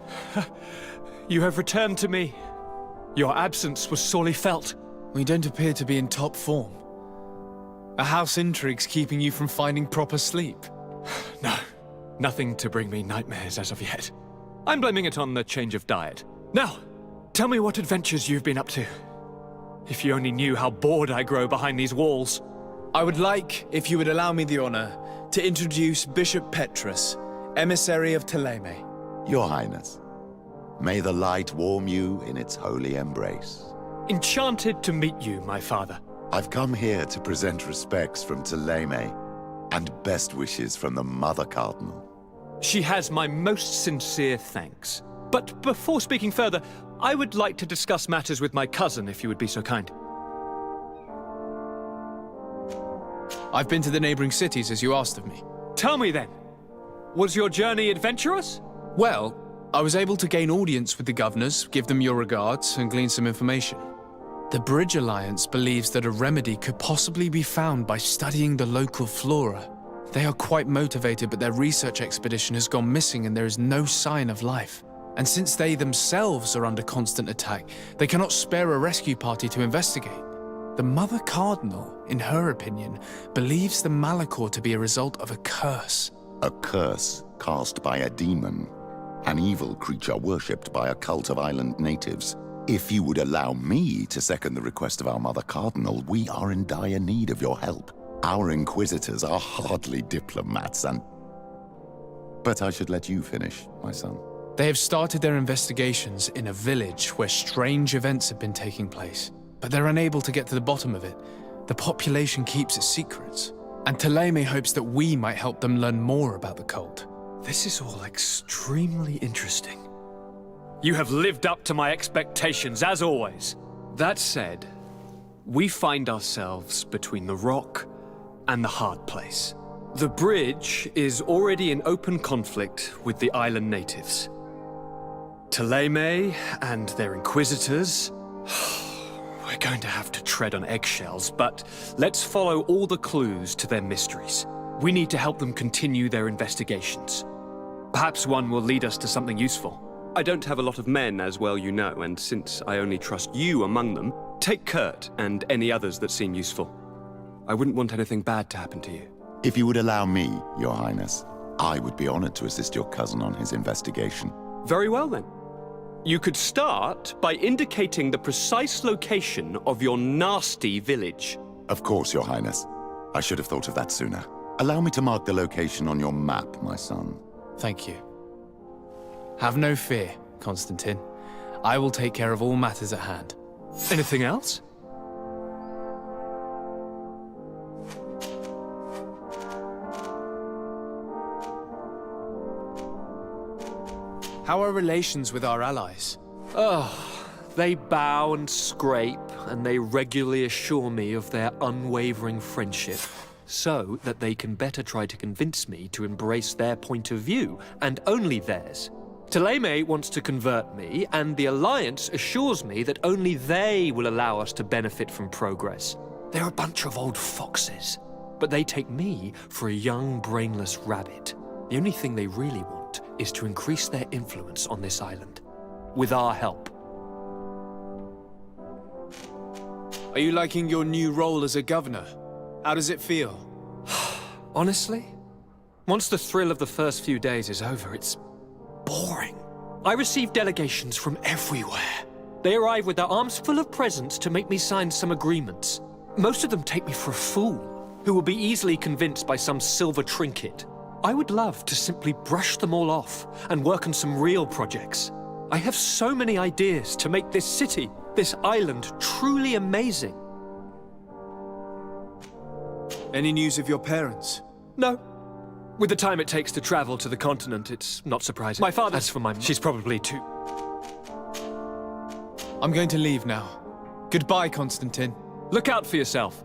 You have returned to me. Your absence was sorely felt. We don't appear to be in top form. A house intrigue's keeping you from finding proper sleep. No, nothing to bring me nightmares as of yet. I'm blaming it on the change of diet. Now, tell me what adventures you've been up to. If you only knew how bored I grow behind these walls. I would like, if you would allow me the honor, to introduce Bishop Petrus, emissary of Ptolemy. Your Highness, may the light warm you in its holy embrace. Enchanted to meet you, my father. I've come here to present respects from Ptolemy and best wishes from the Mother Cardinal. She has my most sincere thanks. But before speaking further, I would like to discuss matters with my cousin, if you would be so kind. I've been to the neighboring cities as you asked of me. Tell me then, was your journey adventurous? Well, I was able to gain audience with the governors, give them your regards, and glean some information. The Bridge Alliance believes that a remedy could possibly be found by studying the local flora. They are quite motivated, but their research expedition has gone missing and there is no sign of life. And since they themselves are under constant attack, they cannot spare a rescue party to investigate. The Mother Cardinal, in her opinion, believes the Malachor to be a result of a curse. A curse cast by a demon, an evil creature worshipped by a cult of island natives. If you would allow me to second the request of our Mother Cardinal, we are in dire need of your help. Our inquisitors are hardly diplomats and... But I should let you finish, my son. They have started their investigations in a village where strange events have been taking place, but they're unable to get to the bottom of it. The population keeps its secrets, and Ptolemy hopes that we might help them learn more about the cult. This is all extremely interesting. You have lived up to my expectations, as always. That said, we find ourselves between the rock and the hard place. The bridge is already in open conflict with the island natives. Ptolemy and their inquisitors... We're going to have to tread on eggshells, but let's follow all the clues to their mysteries. We need to help them continue their investigations. Perhaps one will lead us to something useful. I don't have a lot of men, as well you know, and since I only trust you among them, take Kurt and any others that seem useful. I wouldn't want anything bad to happen to you. If you would allow me, Your Highness, I would be honored to assist your cousin on his investigation. Very well, then. You could start by indicating the precise location of your nasty village. Of course, Your Highness. I should have thought of that sooner. Allow me to mark the location on your map, my son. Thank you. Have no fear, Constantine. I will take care of all matters at hand. Anything else? How are relations with our allies? Oh, they bow and scrape, and they regularly assure me of their unwavering friendship, so that they can better try to convince me to embrace their point of view, and only theirs. Ptolemy wants to convert me, and the Alliance assures me that only they will allow us to benefit from progress. They're a bunch of old foxes, but they take me for a young, brainless rabbit. The only thing they really want is to increase their influence on this island, with our help. Are you liking your new role as a governor? How does it feel? Honestly, once the thrill of the first few days is over, it's boring. I receive delegations from everywhere. They arrive with their arms full of presents to make me sign some agreements. Most of them take me for a fool, who will be easily convinced by some silver trinket. I would love to simply brush them all off and work on some real projects. I have so many ideas to make this city, this island, truly amazing. Any news of your parents? No. With the time it takes to travel to the continent, it's not surprising. My father... As for my... She's probably too... I'm going to leave now. Goodbye, Constantine. Look out for yourself.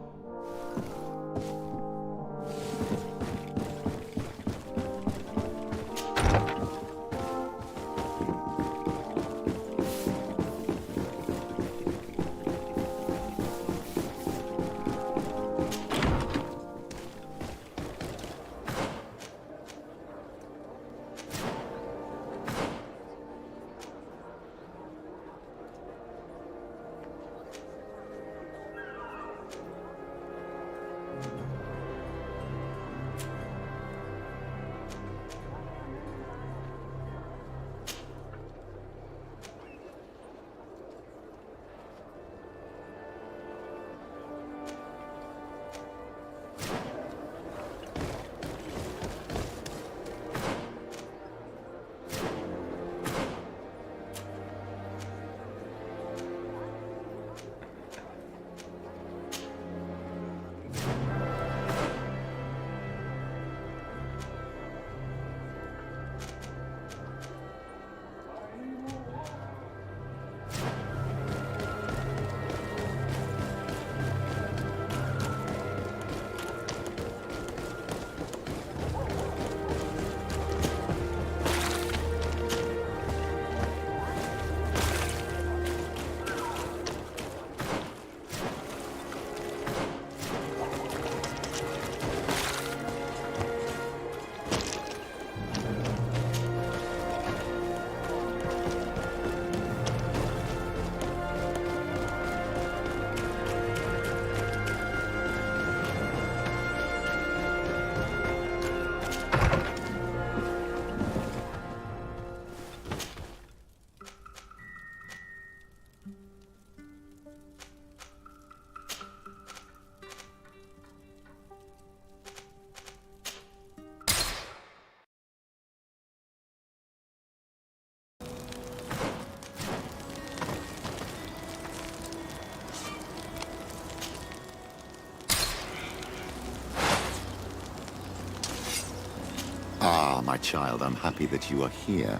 Ah, my child, I'm happy that you are here.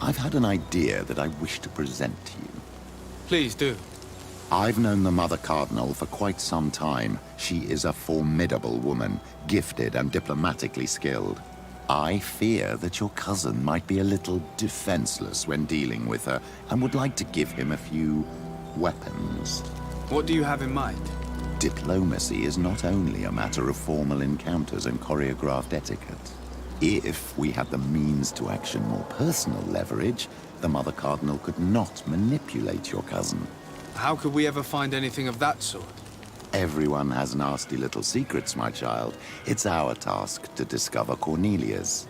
I've had an idea that I wish to present to you. Please do. I've known the Mother Cardinal for quite some time. She is a formidable woman, gifted and diplomatically skilled. I fear that your cousin might be a little defenseless when dealing with her, and would like to give him a few weapons. What do you have in mind? Diplomacy is not only a matter of formal encounters and choreographed etiquette. If we had the means to action more personal leverage, the Mother Cardinal could not manipulate your cousin. How could we ever find anything of that sort? Everyone has nasty little secrets, my child. It's our task to discover Cornelia's.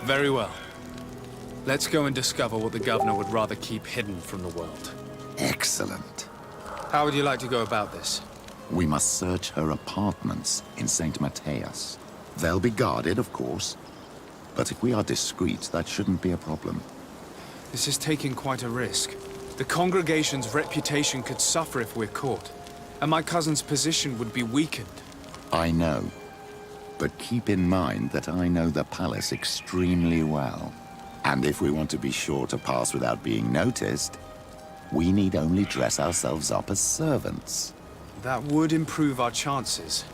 Very well. Let's go and discover what the governor would rather keep hidden from the world. Excellent. How would you like to go about this? We must search her apartments in St. Matthias. They'll be guarded, of course. But if we are discreet, that shouldn't be a problem. This is taking quite a risk. The congregation's reputation could suffer if we're caught, and my cousin's position would be weakened. I know. But keep in mind that I know the palace extremely well. And if we want to be sure to pass without being noticed, we need only dress ourselves up as servants. That would improve our chances.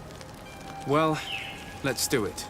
Well, let's do it.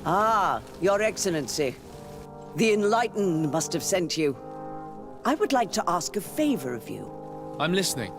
Ah, Your Excellency. The Enlightened must have sent you. I would like to ask a favor of you. I'm listening.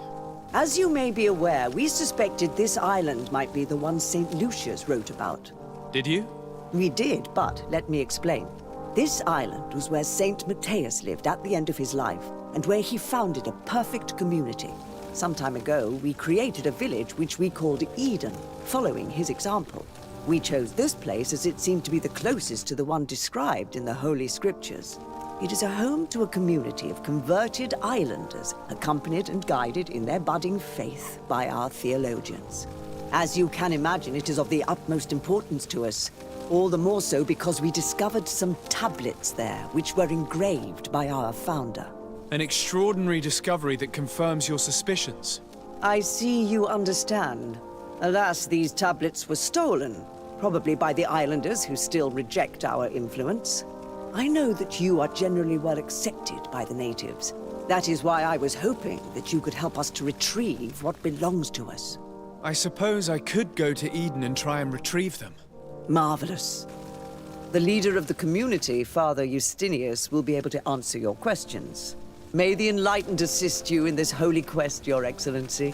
As you may be aware, we suspected this island might be the one St. Lucius wrote about. Did you? We did, but let me explain. This island was where St. Matthias lived at the end of his life, and where he founded a perfect community. Some time ago, we created a village which we called Eden, following his example. We chose this place as it seemed to be the closest to the one described in the Holy Scriptures. It is a home to a community of converted islanders, accompanied and guided in their budding faith by our theologians. As you can imagine, it is of the utmost importance to us. All the more so because we discovered some tablets there, which were engraved by our founder. An extraordinary discovery that confirms your suspicions. I see you understand. Alas, these tablets were stolen, probably by the islanders who still reject our influence. I know that you are generally well accepted by the natives. That is why I was hoping that you could help us to retrieve what belongs to us. I suppose I could go to Eden and try and retrieve them. Marvelous. The leader of the community, Father Justinius, will be able to answer your questions. May the Enlightened assist you in this holy quest, Your Excellency.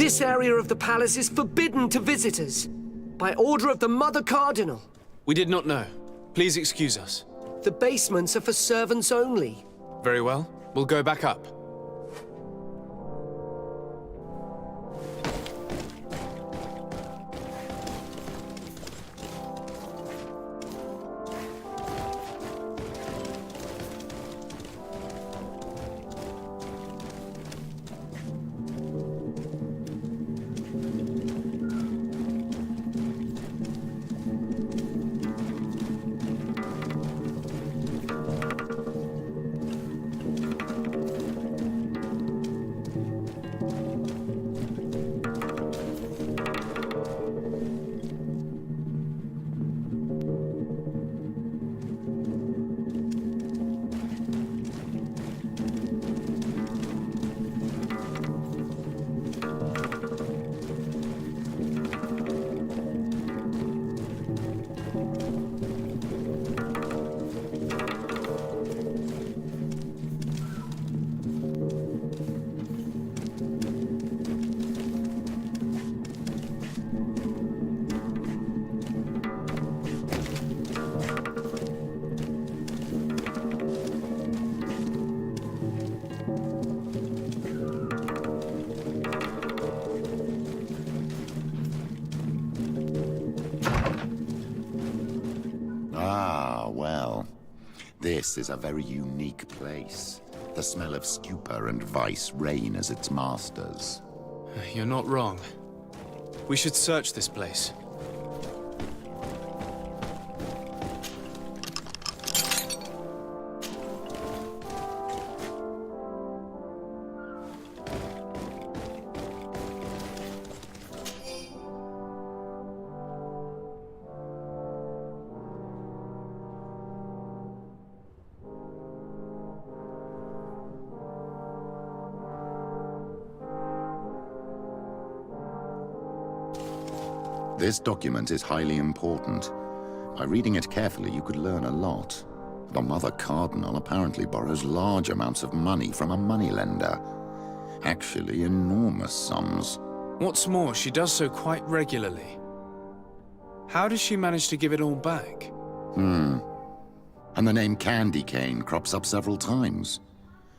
This area of the palace is forbidden to visitors, by order of the Mother Cardinal. We did not know. Please excuse us. The basements are for servants only. Very well. We'll go back up. This is a very unique place. The smell of stupor and vice reign as its masters. You're not wrong. We should search this place. This document is highly important. By reading it carefully, you could learn a lot. The Mother Cardinal apparently borrows large amounts of money from a moneylender. Actually, enormous sums. What's more, she does so quite regularly. How does she manage to give it all back? And the name Candy Cane crops up several times.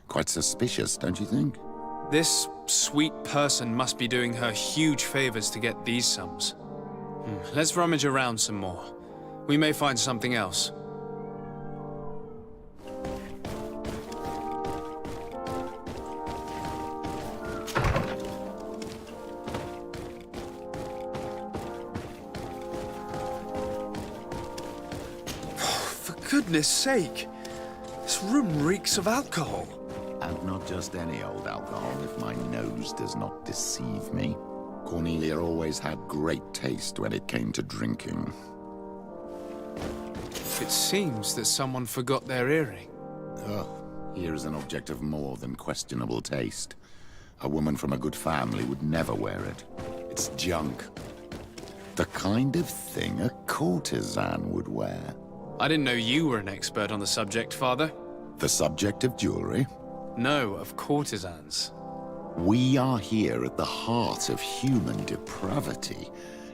Quite suspicious, don't you think? This sweet person must be doing her huge favors to get these sums. Let's rummage around some more. We may find something else. For goodness sake! This room reeks of alcohol. And not just any old alcohol, if my nose does not deceive me. Cornelia always had great taste when it came to drinking. It seems that someone forgot their earring. Ugh, here is an object of more than questionable taste. A woman from a good family would never wear it. It's junk. The kind of thing a courtesan would wear. I didn't know you were an expert on the subject, Father. The subject of jewelry? No, of courtesans. We are here at the heart of human depravity.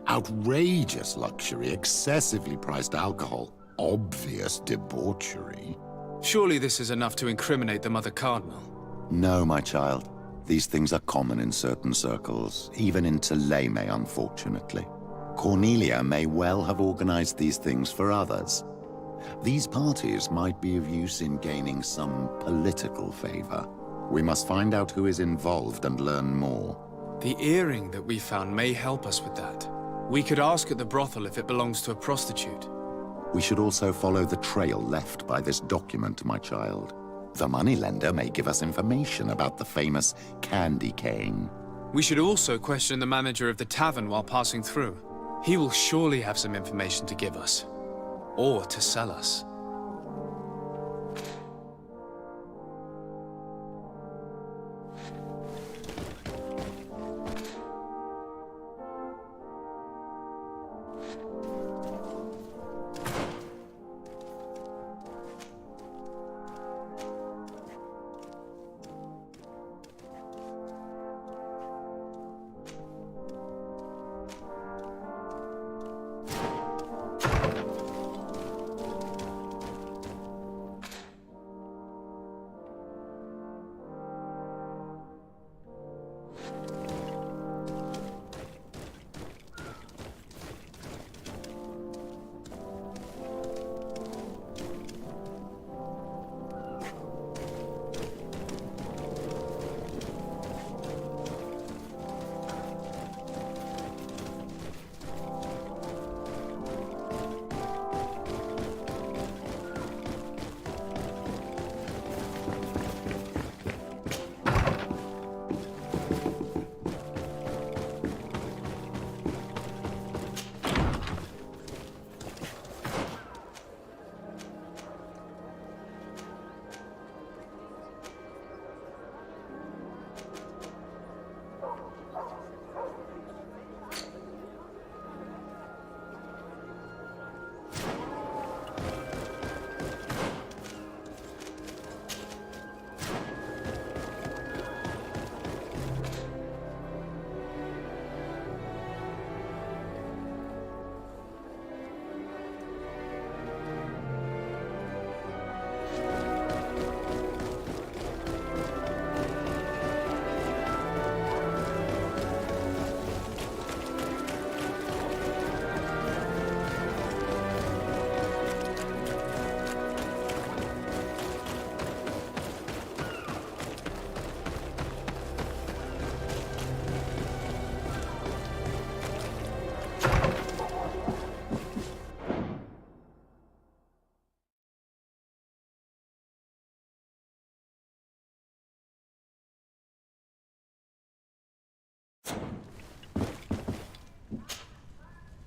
Outrageous luxury, excessively priced alcohol, obvious debauchery. Surely this is enough to incriminate the Mother Cardinal. No, my child. These things are common in certain circles, even in Thélème, unfortunately. Cornelia may well have organized these things for others. These parties might be of use in gaining some political favor. We must find out who is involved and learn more. The earring that we found may help us with that. We could ask at the brothel if it belongs to a prostitute. We should also follow the trail left by this document, my child. The moneylender may give us information about the famous Candy Cane. We should also question the manager of the tavern while passing through. He will surely have some information to give us. Or to sell us.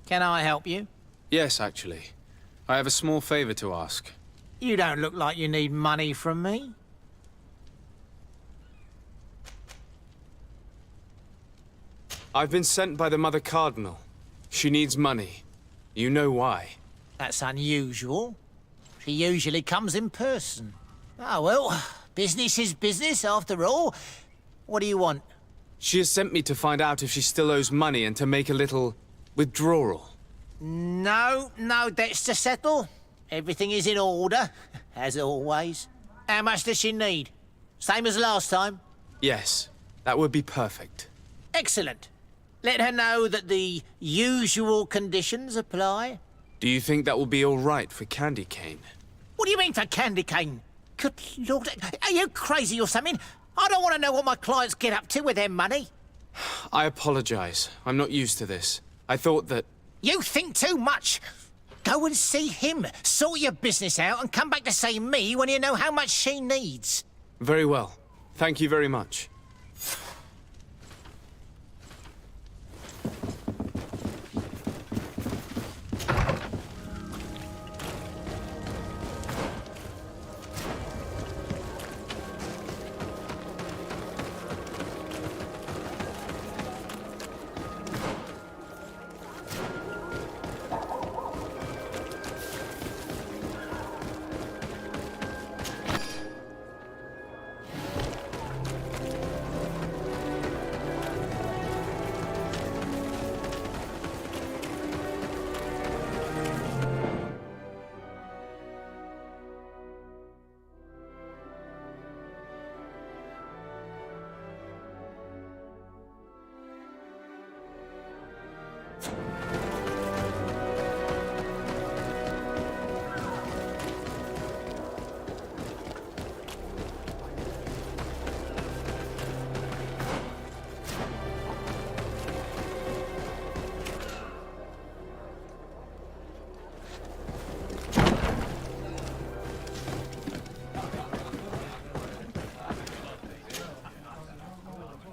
Can I help you? Yes, actually. I have a small favor to ask. You don't look like you need money from me. I've been sent by the Mother Cardinal. She needs money. You know why. That's unusual. She usually comes in person. Ah, well, business is business after all. What do you want? She has sent me to find out if she still owes money and to make a little withdrawal. No debts to settle. Everything is in order, as always. How much does she need? Same as last time? Yes, that would be perfect. Excellent. Let her know that the usual conditions apply. Do you think that will be all right for Candy Cane? What do you mean for candy cane? Good Lord, are you crazy or something? I don't want to know what my clients get up to with their money. I apologize. I'm not used to this. I thought that... You think too much. Go and see him, sort your business out, and come back to see me when you know how much she needs. Very well. Thank you very much.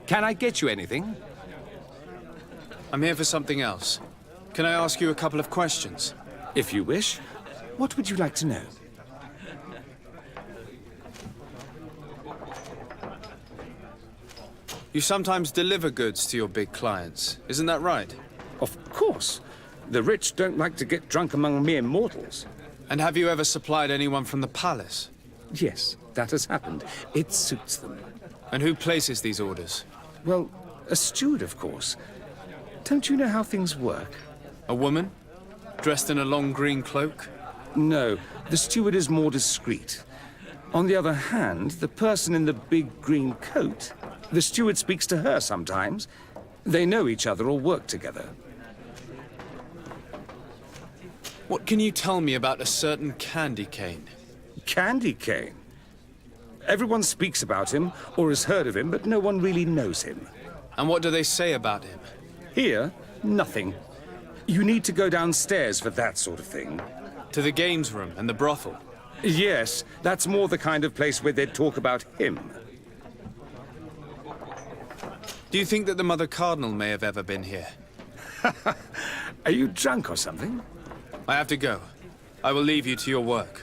Can I get you anything? I'm here for something else. Can I ask you a couple of questions? If you wish. What would you like to know? You sometimes deliver goods to your big clients, isn't that right? Of course. The rich don't like to get drunk among mere mortals. And have you ever supplied anyone from the palace? Yes, that has happened. It suits them. And who places these orders? Well, a steward, of course. Don't you know how things work? A woman? Dressed in a long green cloak? No, the steward is more discreet. On the other hand, the person in the big green coat, the steward speaks to her sometimes. They know each other or work together. What can you tell me about a certain Candy Cane? Candy Cane? Everyone speaks about him, or has heard of him, but no one really knows him. And what do they say about him? Here, nothing. You need to go downstairs for that sort of thing. To the games room and the brothel? Yes, that's more the kind of place where they'd talk about him. Do you think that the Mother Cardinal may have ever been here? Are you drunk or something? I have to go. I will leave you to your work.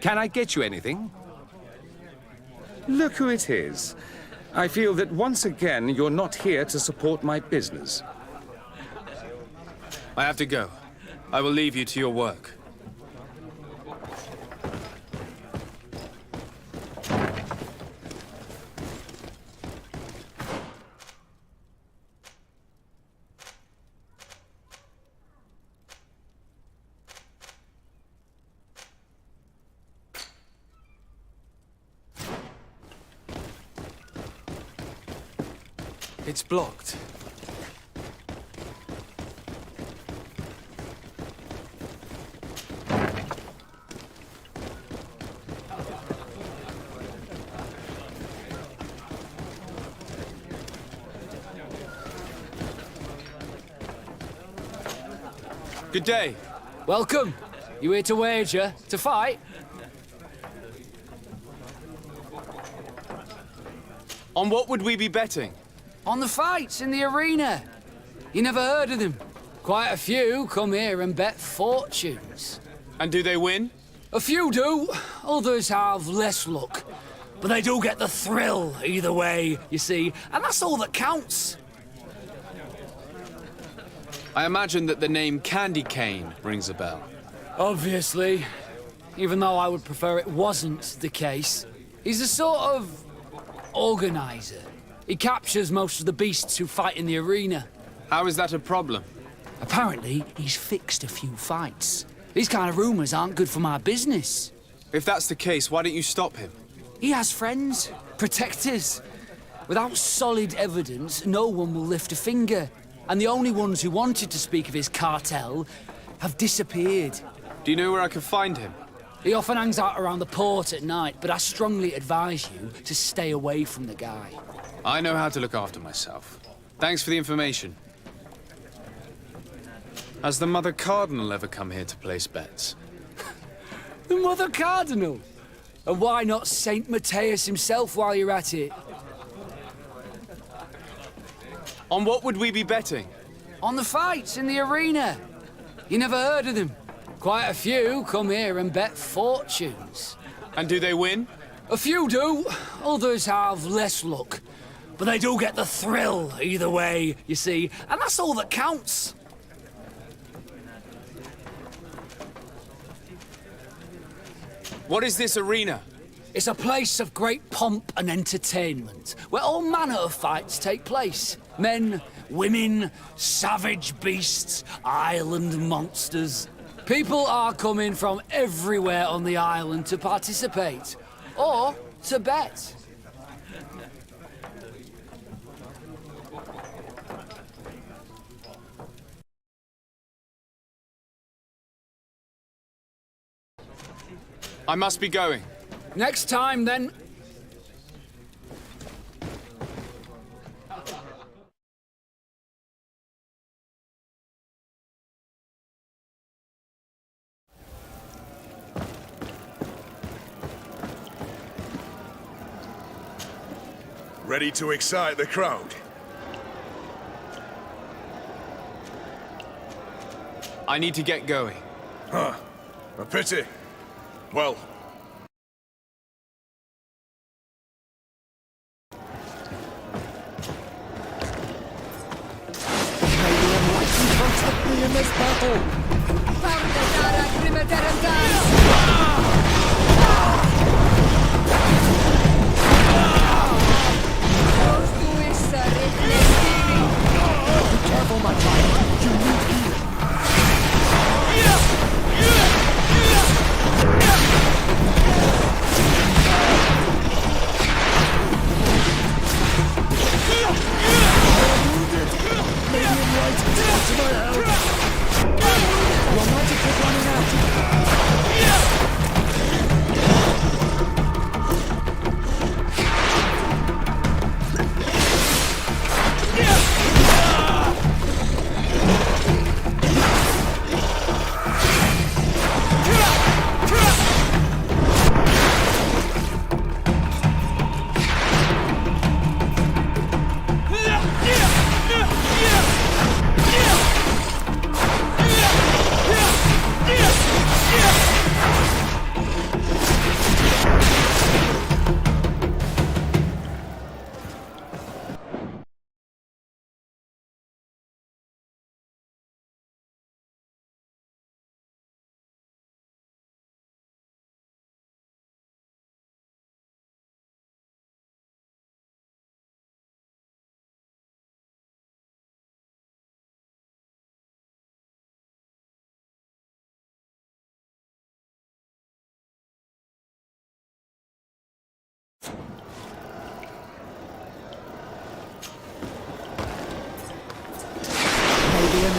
Can I get you anything? Look who it is. I feel that once again you're not here to support my business. I have to go. I will leave you to your work. It's blocked. Good day. Welcome. You here to wager? To fight? On what would we be betting? On the fights in the arena. You never heard of them? Quite a few come here and bet fortunes. And do they win? A few do, others have less luck. But they do get the thrill either way, you see, and that's all that counts. I imagine that the name Candy Cane rings a bell. Obviously, even though I would prefer it wasn't the case. He's a sort of organizer. He captures most of the beasts who fight in the arena. How is that a problem? Apparently, he's fixed a few fights. These kind of rumors aren't good for my business. If that's the case, why don't you stop him? He has friends, protectors. Without solid evidence, no one will lift a finger. And the only ones who wanted to speak of his cartel have disappeared. Do you know where I can find him? He often hangs out around the port at night, but I strongly advise you to stay away from the guy. I know how to look after myself. Thanks for the information. Has the Mother Cardinal ever come here to place bets? The Mother Cardinal? And why not Saint Matthias himself while you're at it? On what would we be betting? On the fights in the arena. You never heard of them? Quite a few come here and bet fortunes. And do they win? A few do, others have less luck. But they do get the thrill either way, you see, and that's all that counts. What is this arena? It's a place of great pomp and entertainment, where all manner of fights take place. Men, women, savage beasts, island monsters. People are coming from everywhere on the island to participate, or to bet. I must be going. Next time, then. Ready to excite the crowd? I need to get going. Huh. A pity. Well... Protect me in this battle! Be careful, my child. You need healing.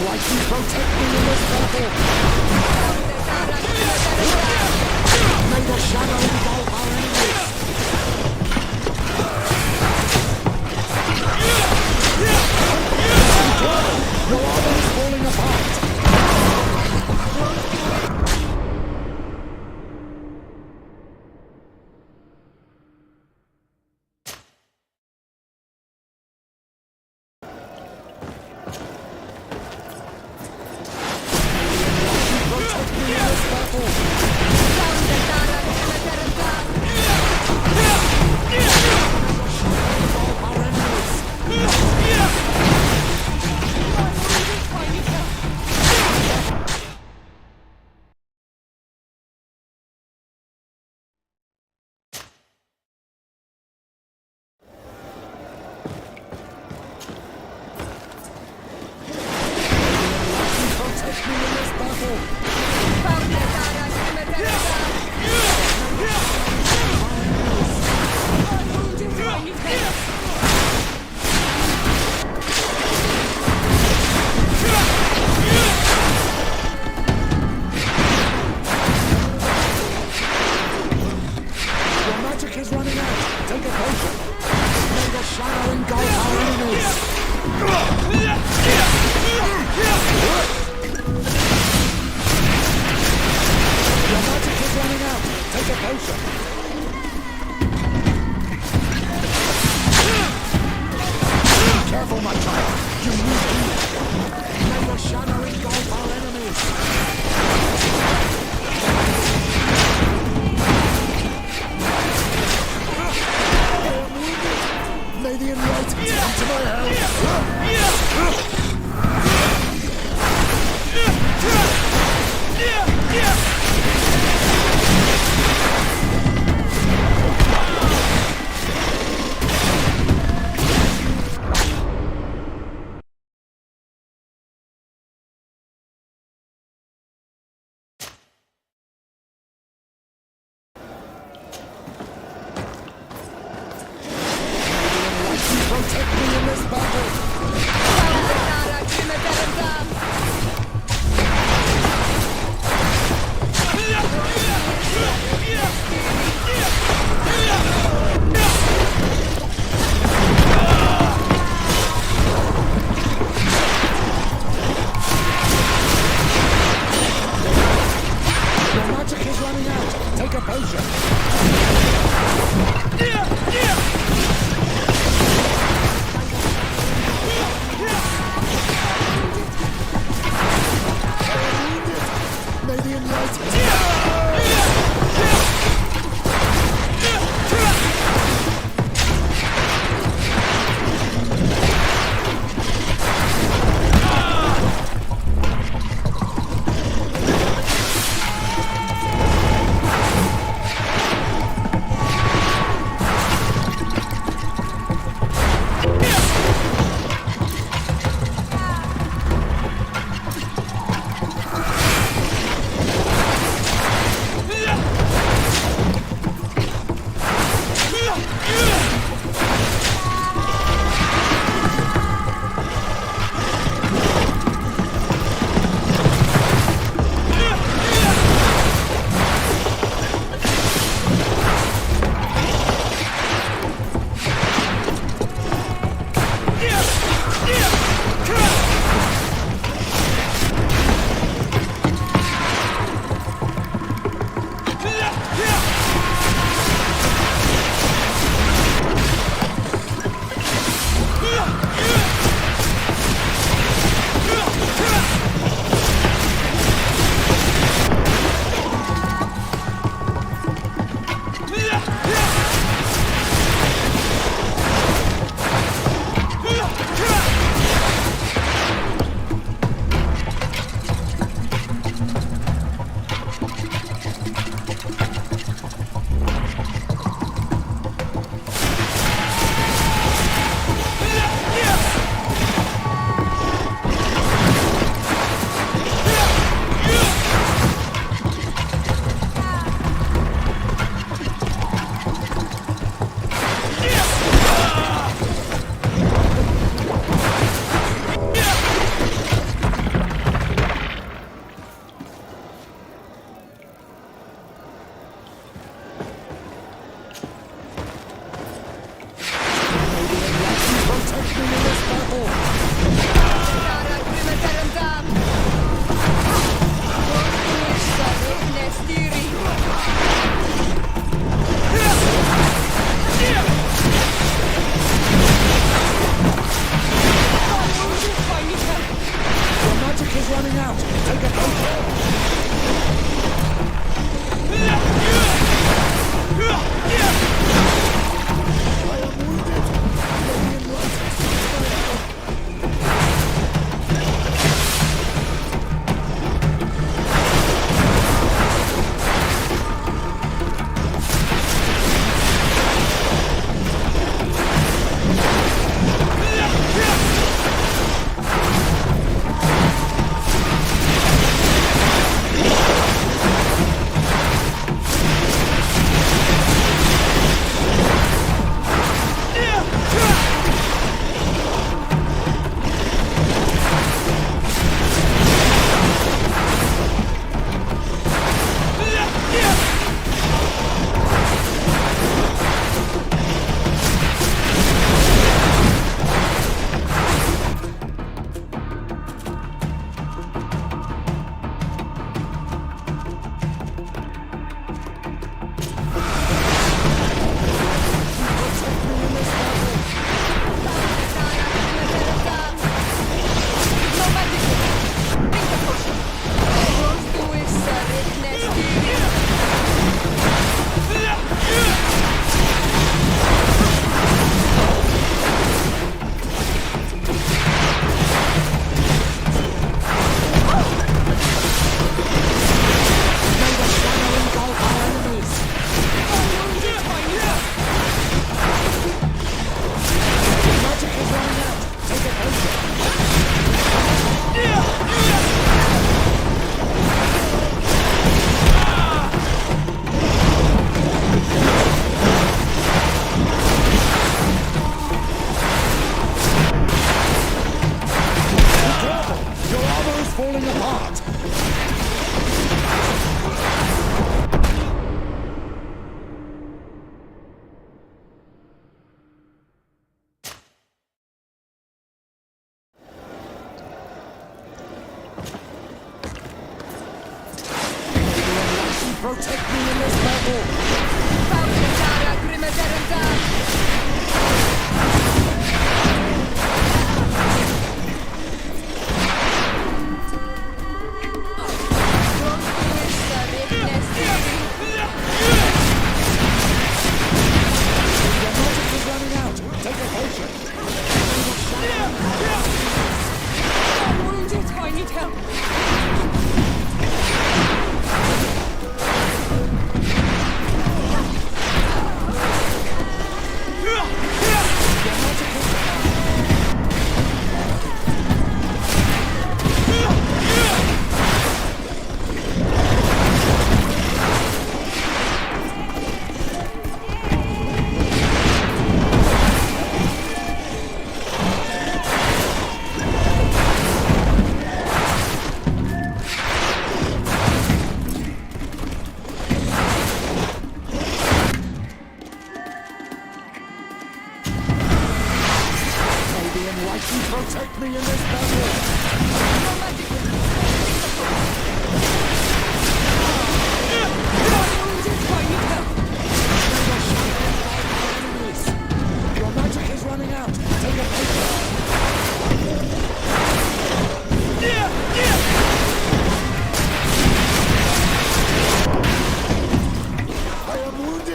Why do you protect me in this battle? May the shadow engulf our enemies! Your armor is falling apart! Take a potion. Maybe enlightened.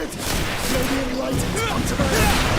it! Lady Enlightened, onto my head!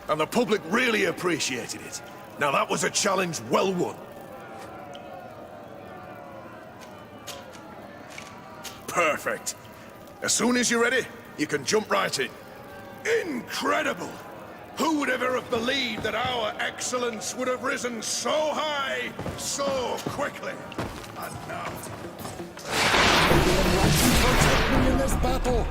And the public really appreciated it. Now that was a challenge well won. Perfect. As soon as you're ready, you can jump right in. Incredible! Who would ever have believed that our excellence would have risen so high, so quickly? And now... Protect me in this battle!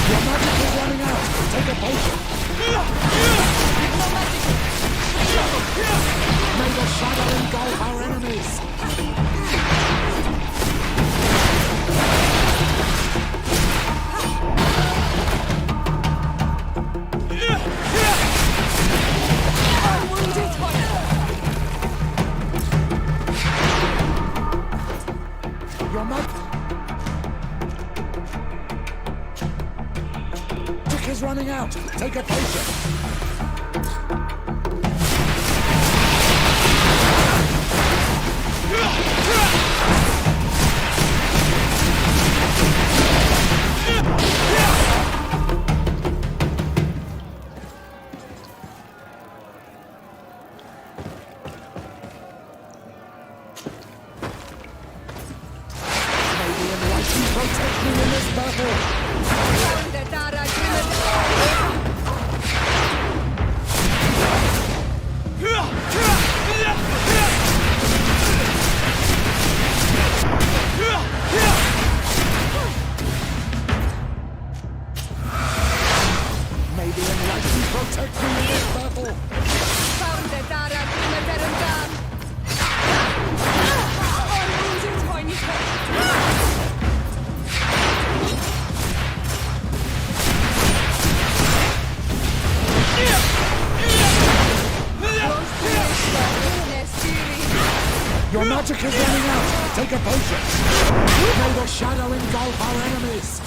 Your magic is running out. Take a potion. May the shadow engulf our enemies. Your magic is running out. Take a potion. protect me in this battle! May the enlightened protect me in this battle! Your magic is running out! Take a potion! May the shadow engulf our enemies!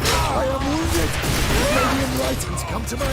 I am wounded! May the enlightened come to my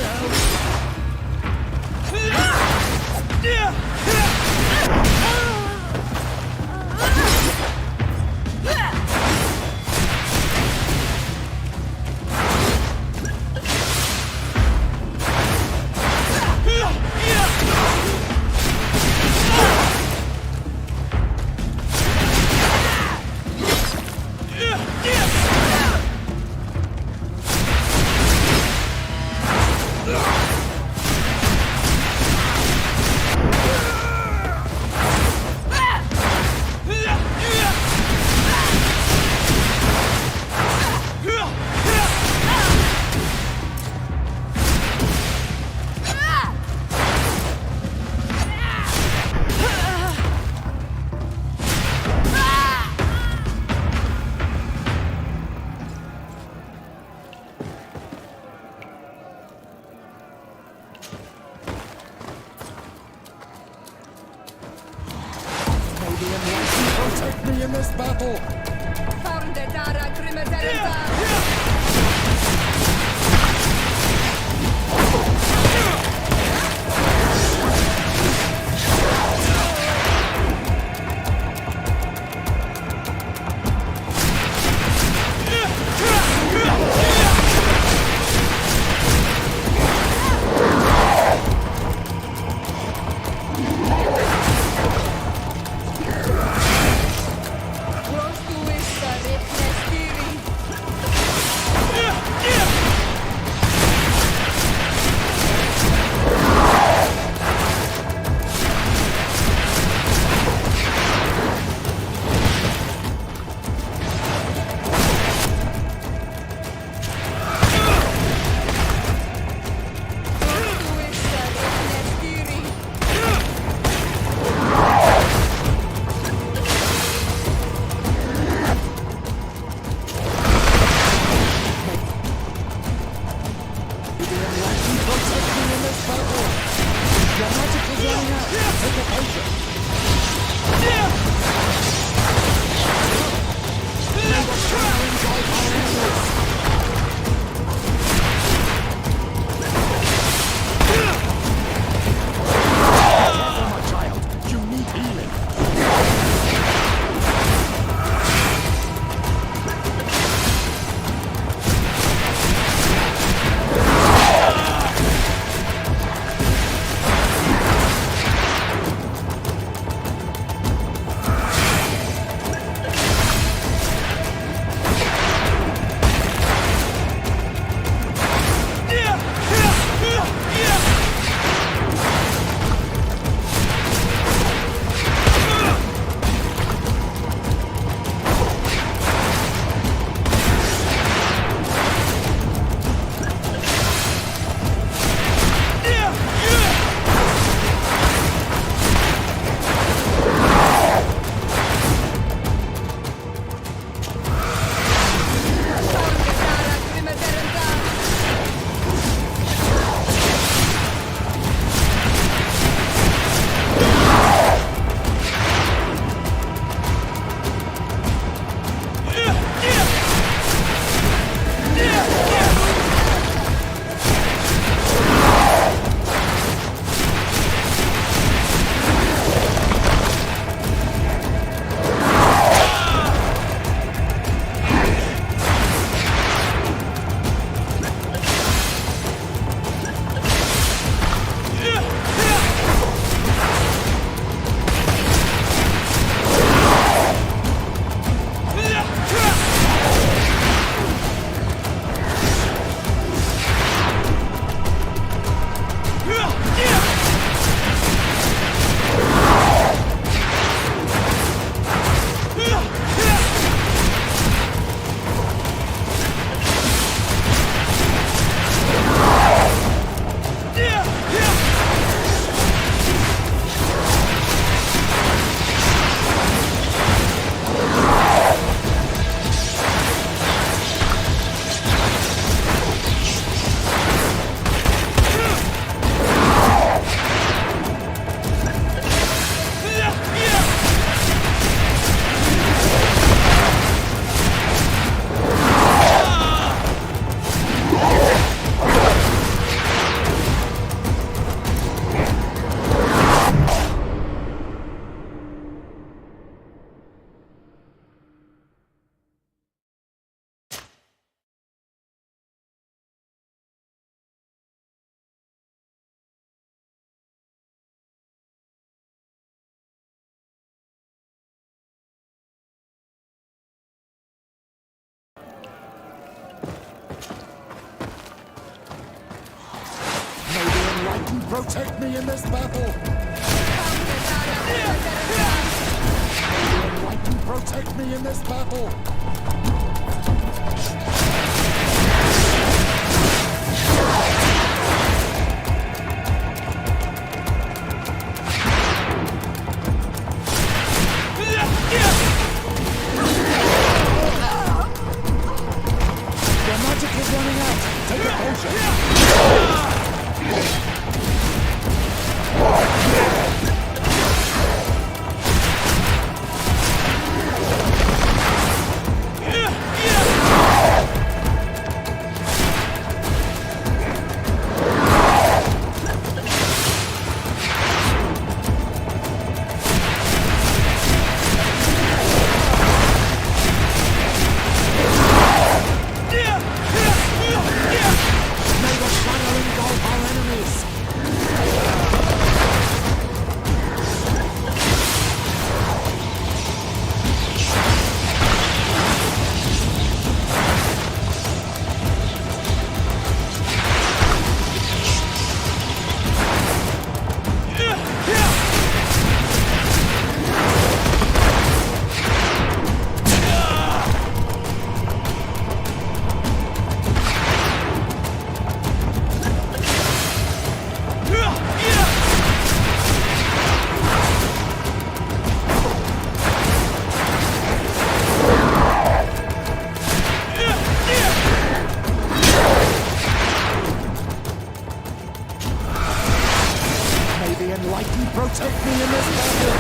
Protect me in this battle! protect me in this battle! May the enlightened protect me in this battle! Your magic is running out! Take a potion! May the shadow engulf our enemies! May the enlightened protect me in this battle!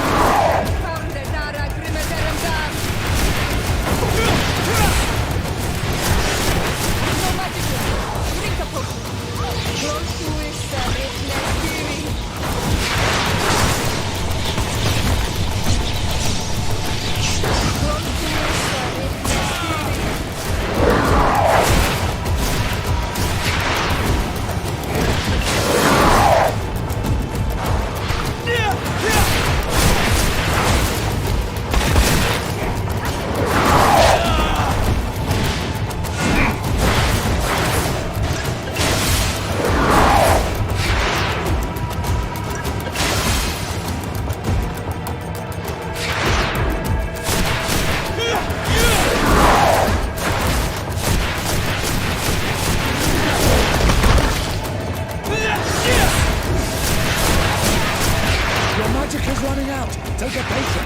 Your magic is running out! Take a potion!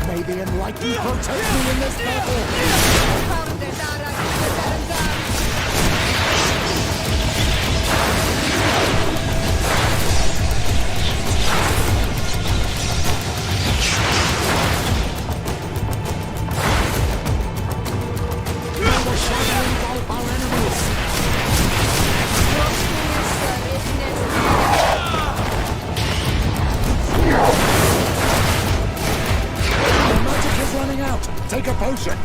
May the enlightened protect me in this battle! May the shadow engulf our enemies! Your magic is running out! Take a potion!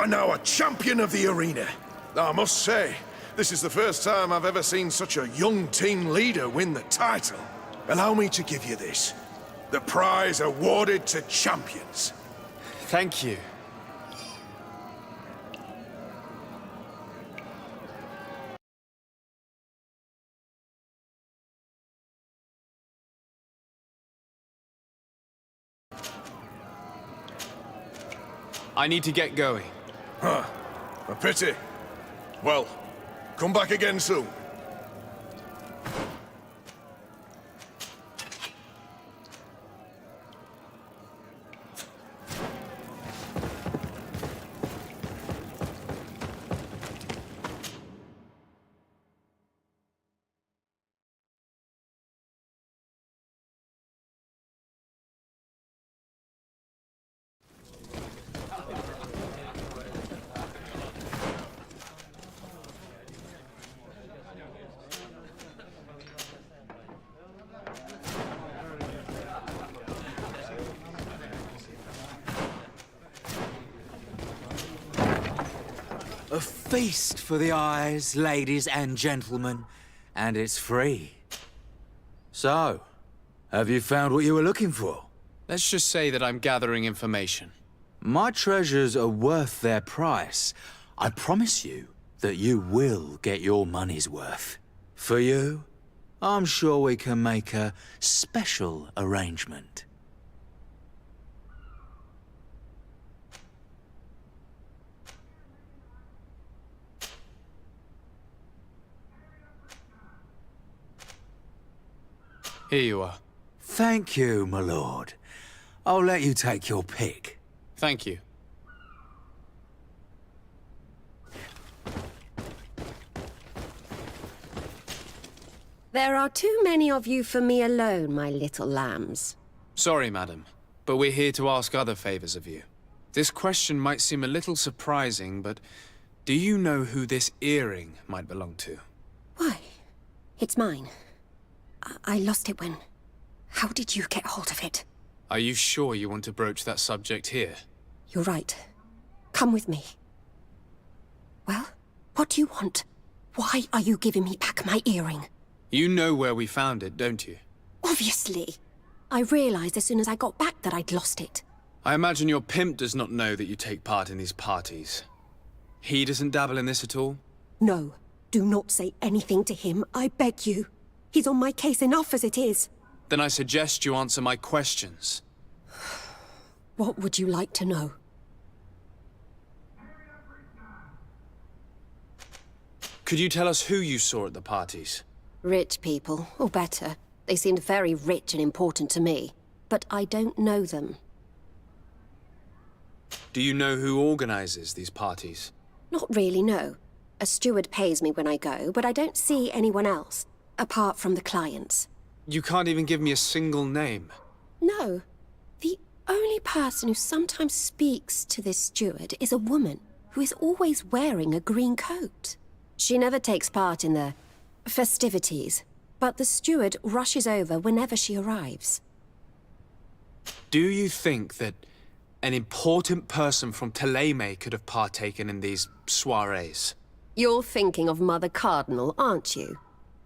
are now a champion of the arena. I must say, this is the first time I've ever seen such a young team leader win the title. Allow me to give you this. The prize awarded to champions. Thank you. I need to get going. Huh. A pity. Well, come back again soon. A feast for the eyes, ladies and gentlemen, and it's free. So, have you found what you were looking for? Let's just say that I'm gathering information. My treasures are worth their price. I promise you that you will get your money's worth. For you, I'm sure we can make a special arrangement. Here you are. Thank you, my lord. I'll let you take your pick. Thank you. There are too many of you for me alone, my little lambs. Sorry, madam, but we're here to ask other favors of you. This question might seem a little surprising, but do you know who this earring might belong to? Why? It's mine. I lost it when... How did you get hold of it? Are you sure you want to broach that subject here? You're right. Come with me. Well, what do you want? Why are you giving me back my earring? You know where we found it, don't you? Obviously. I realized as soon as I got back that I'd lost it. I imagine your pimp does not know that you take part in these parties. He doesn't dabble in this at all? No. Do not say anything to him, I beg you. He's on my case enough as it is. Then I suggest you answer my questions. What would you like to know? Could you tell us who you saw at the parties? Rich people, or better. They seemed very rich and important to me. But I don't know them. Do you know who organizes these parties? Not really, no. A steward pays me when I go, but I don't see anyone else. Apart from the clients. You can't even give me a single name. No. The only person who sometimes speaks to this steward is a woman who is always wearing a green coat. She never takes part in the festivities, but the steward rushes over whenever she arrives. Do you think that an important person from Teleme could have partaken in these soirees? You're thinking of Mother Cardinal, aren't you?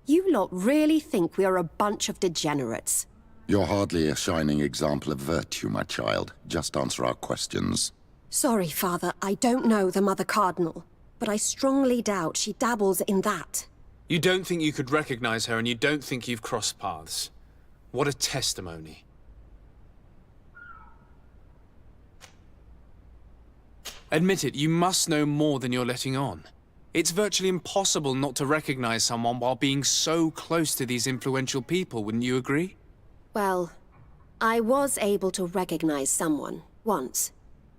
You lot really think we are a bunch of degenerates. You're hardly a shining example of virtue, my child. Just answer our questions. Sorry, Father, I don't know the Mother Cardinal, but I strongly doubt she dabbles in that. You don't think you could recognize her, and you don't think you've crossed paths. What a testimony. Admit it, you must know more than you're letting on. It's virtually impossible not to recognize someone while being so close to these influential people, wouldn't you agree? Well, I was able to recognize someone, once.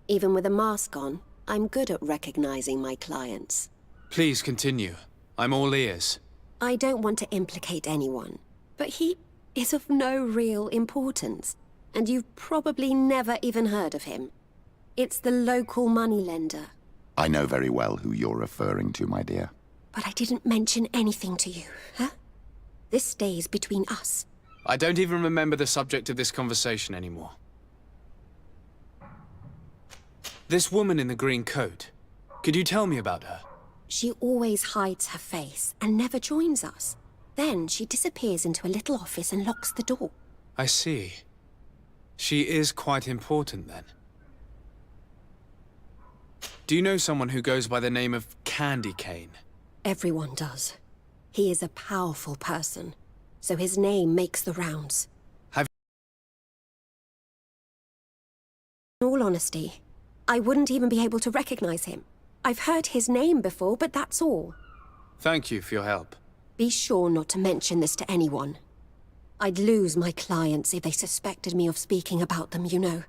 Even with a mask on, I'm good at recognizing my clients. Please continue. I'm all ears. I don't want to implicate anyone, but he is of no real importance, and you've probably never even heard of him. It's the local moneylender. I know very well who you're referring to, my dear. But I didn't mention anything to you, huh? This stays between us. I don't even remember the subject of this conversation anymore. This woman in the green coat, Could you tell me about her? She always hides her face and never joins us. Then she disappears into a little office and locks the door. I see. She is quite important, then. Do you know someone who goes by the name of Candy Cane? Everyone does. He is a powerful person, so his name makes the rounds. In all honesty, I wouldn't even be able to recognize him. I've heard his name before, but that's all. Thank you for your help. Be sure not to mention this to anyone. I'd lose my clients if they suspected me of speaking about them, you know.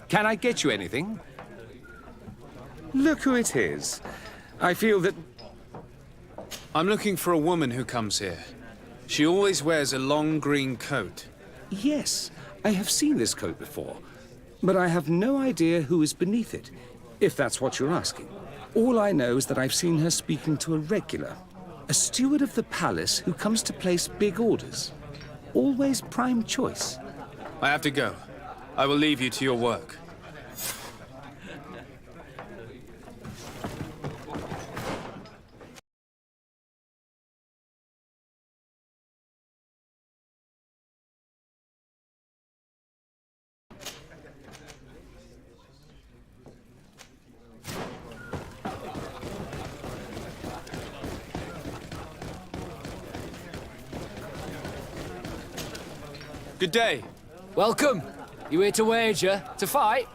Can I get you anything? Look who it is. I feel that... I'm looking for a woman who comes here. She always wears a long green coat. Yes, I have seen this coat before, but I have no idea who is beneath it, if that's what you're asking. All I know is that I've seen her speaking to a regular, a steward of the palace who comes to place big orders. Always prime choice. I have to go. I will leave you to your work. Good day. Welcome. You here to wager? To fight?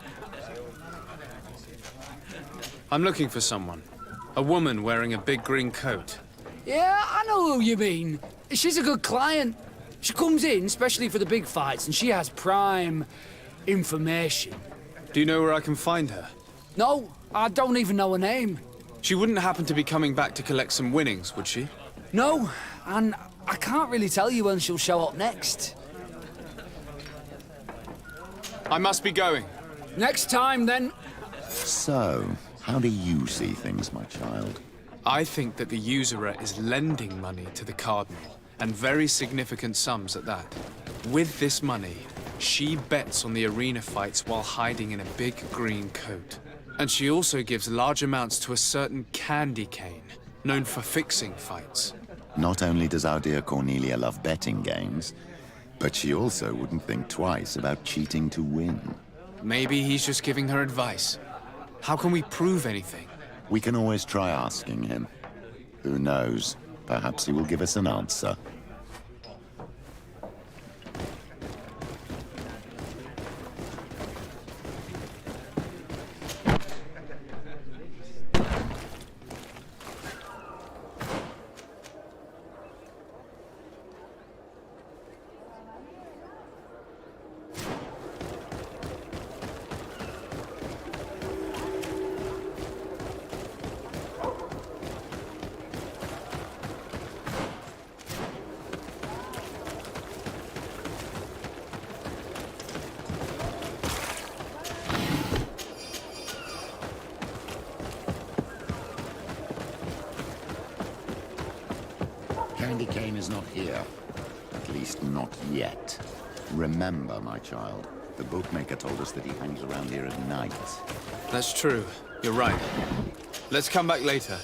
I'm looking for someone. A woman wearing a big green coat. Yeah, I know who you mean. She's a good client. She comes in especially for the big fights, and she has prime information. Do you know where I can find her? No, I don't even know her name. She wouldn't happen to be coming back to collect some winnings, would she? No, and I can't really tell you when she'll show up next. I must be going. Next time, then. So, how do you see things, my child? I think that the usurer is lending money to the Cardinal, and very significant sums at that. With this money, she bets on the arena fights while hiding in a big green coat. And she also gives large amounts to a certain Candy Cane, known for fixing fights. Not only does our dear Cornelia love betting games, but she also wouldn't think twice about cheating to win. Maybe he's just giving her advice. How can we prove anything? We can always try asking him. Who knows? Perhaps he will give us an answer. Candy Cane is not here. At least not yet. Remember, my child, the bookmaker told us that he hangs around here at night. That's true. You're right. Let's come back later.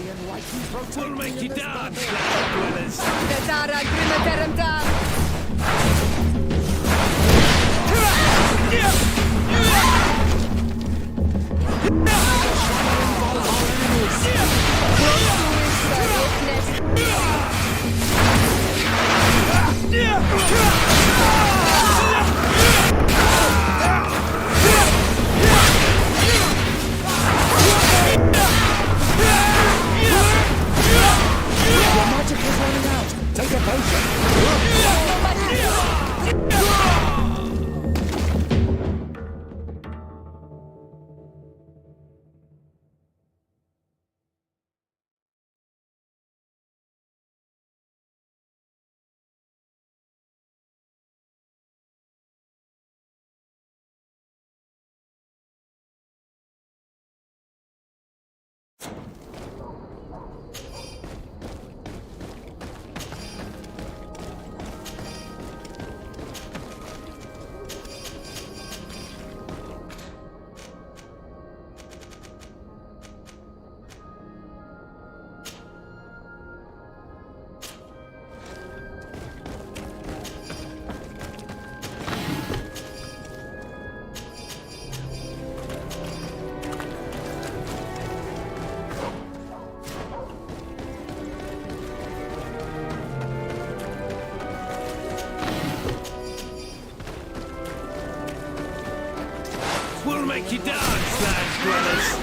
We'll make you dance, dwellers. Dedara grimaterem tam! Your magic is running out. Take a potion. We'll make you dance, land dwellers.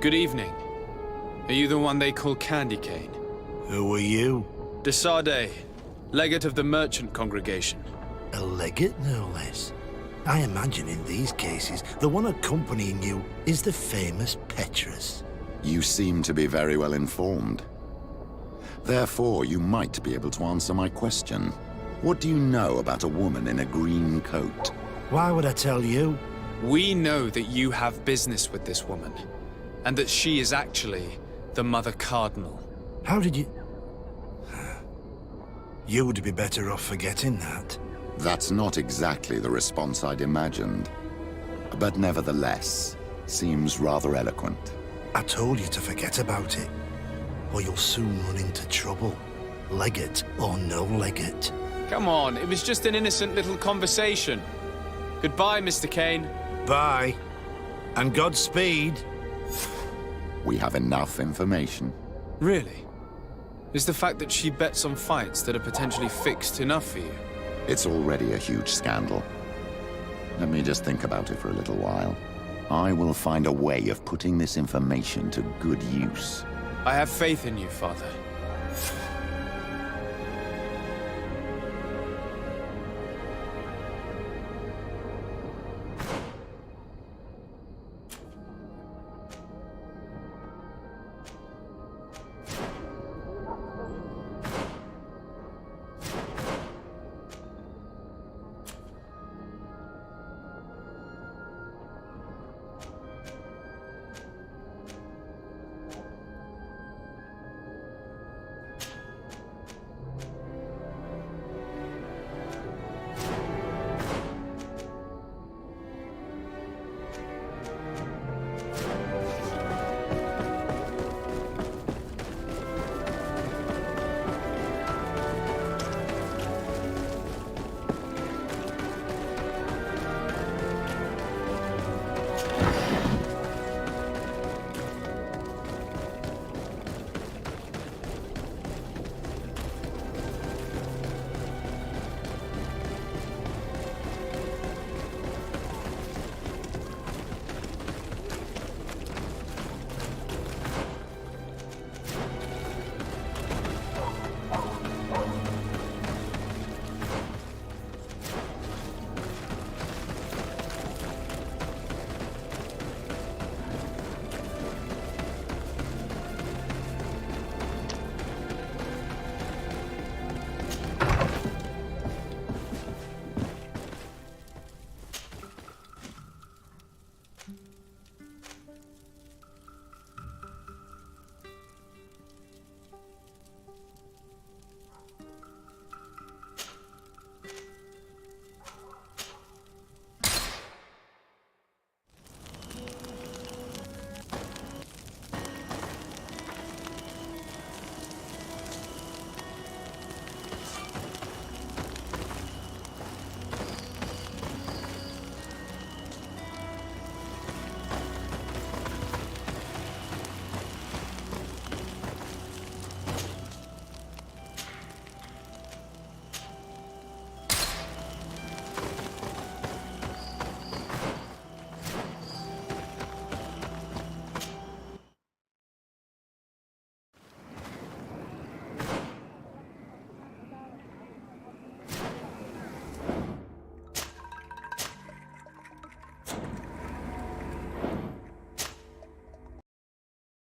Good evening. Are you the one they call Candy Cane? Who are you? Desade, legate of the merchant congregation. A legate, no less. I imagine in these cases, the one accompanying you is the famous Petrus. You seem to be very well informed. Therefore, you might be able to answer my question. What do you know about a woman in a green coat? Why would I tell you? We know that you have business with this woman, and that she is actually the Mother Cardinal. How did you... You would be better off forgetting that. That's not exactly the response I'd imagined. But nevertheless, seems rather eloquent. I told you to forget about it, or you'll soon run into trouble. legate or no legate. Come on, it was just an innocent little conversation. Goodbye, Mr. Kane. Bye. And Godspeed. We have enough information. Really? Is the fact that she bets on fights that are potentially fixed enough for you? It's already a huge scandal. Let me just think about it for a little while. I will find a way of putting this information to good use. I have faith in you, Father.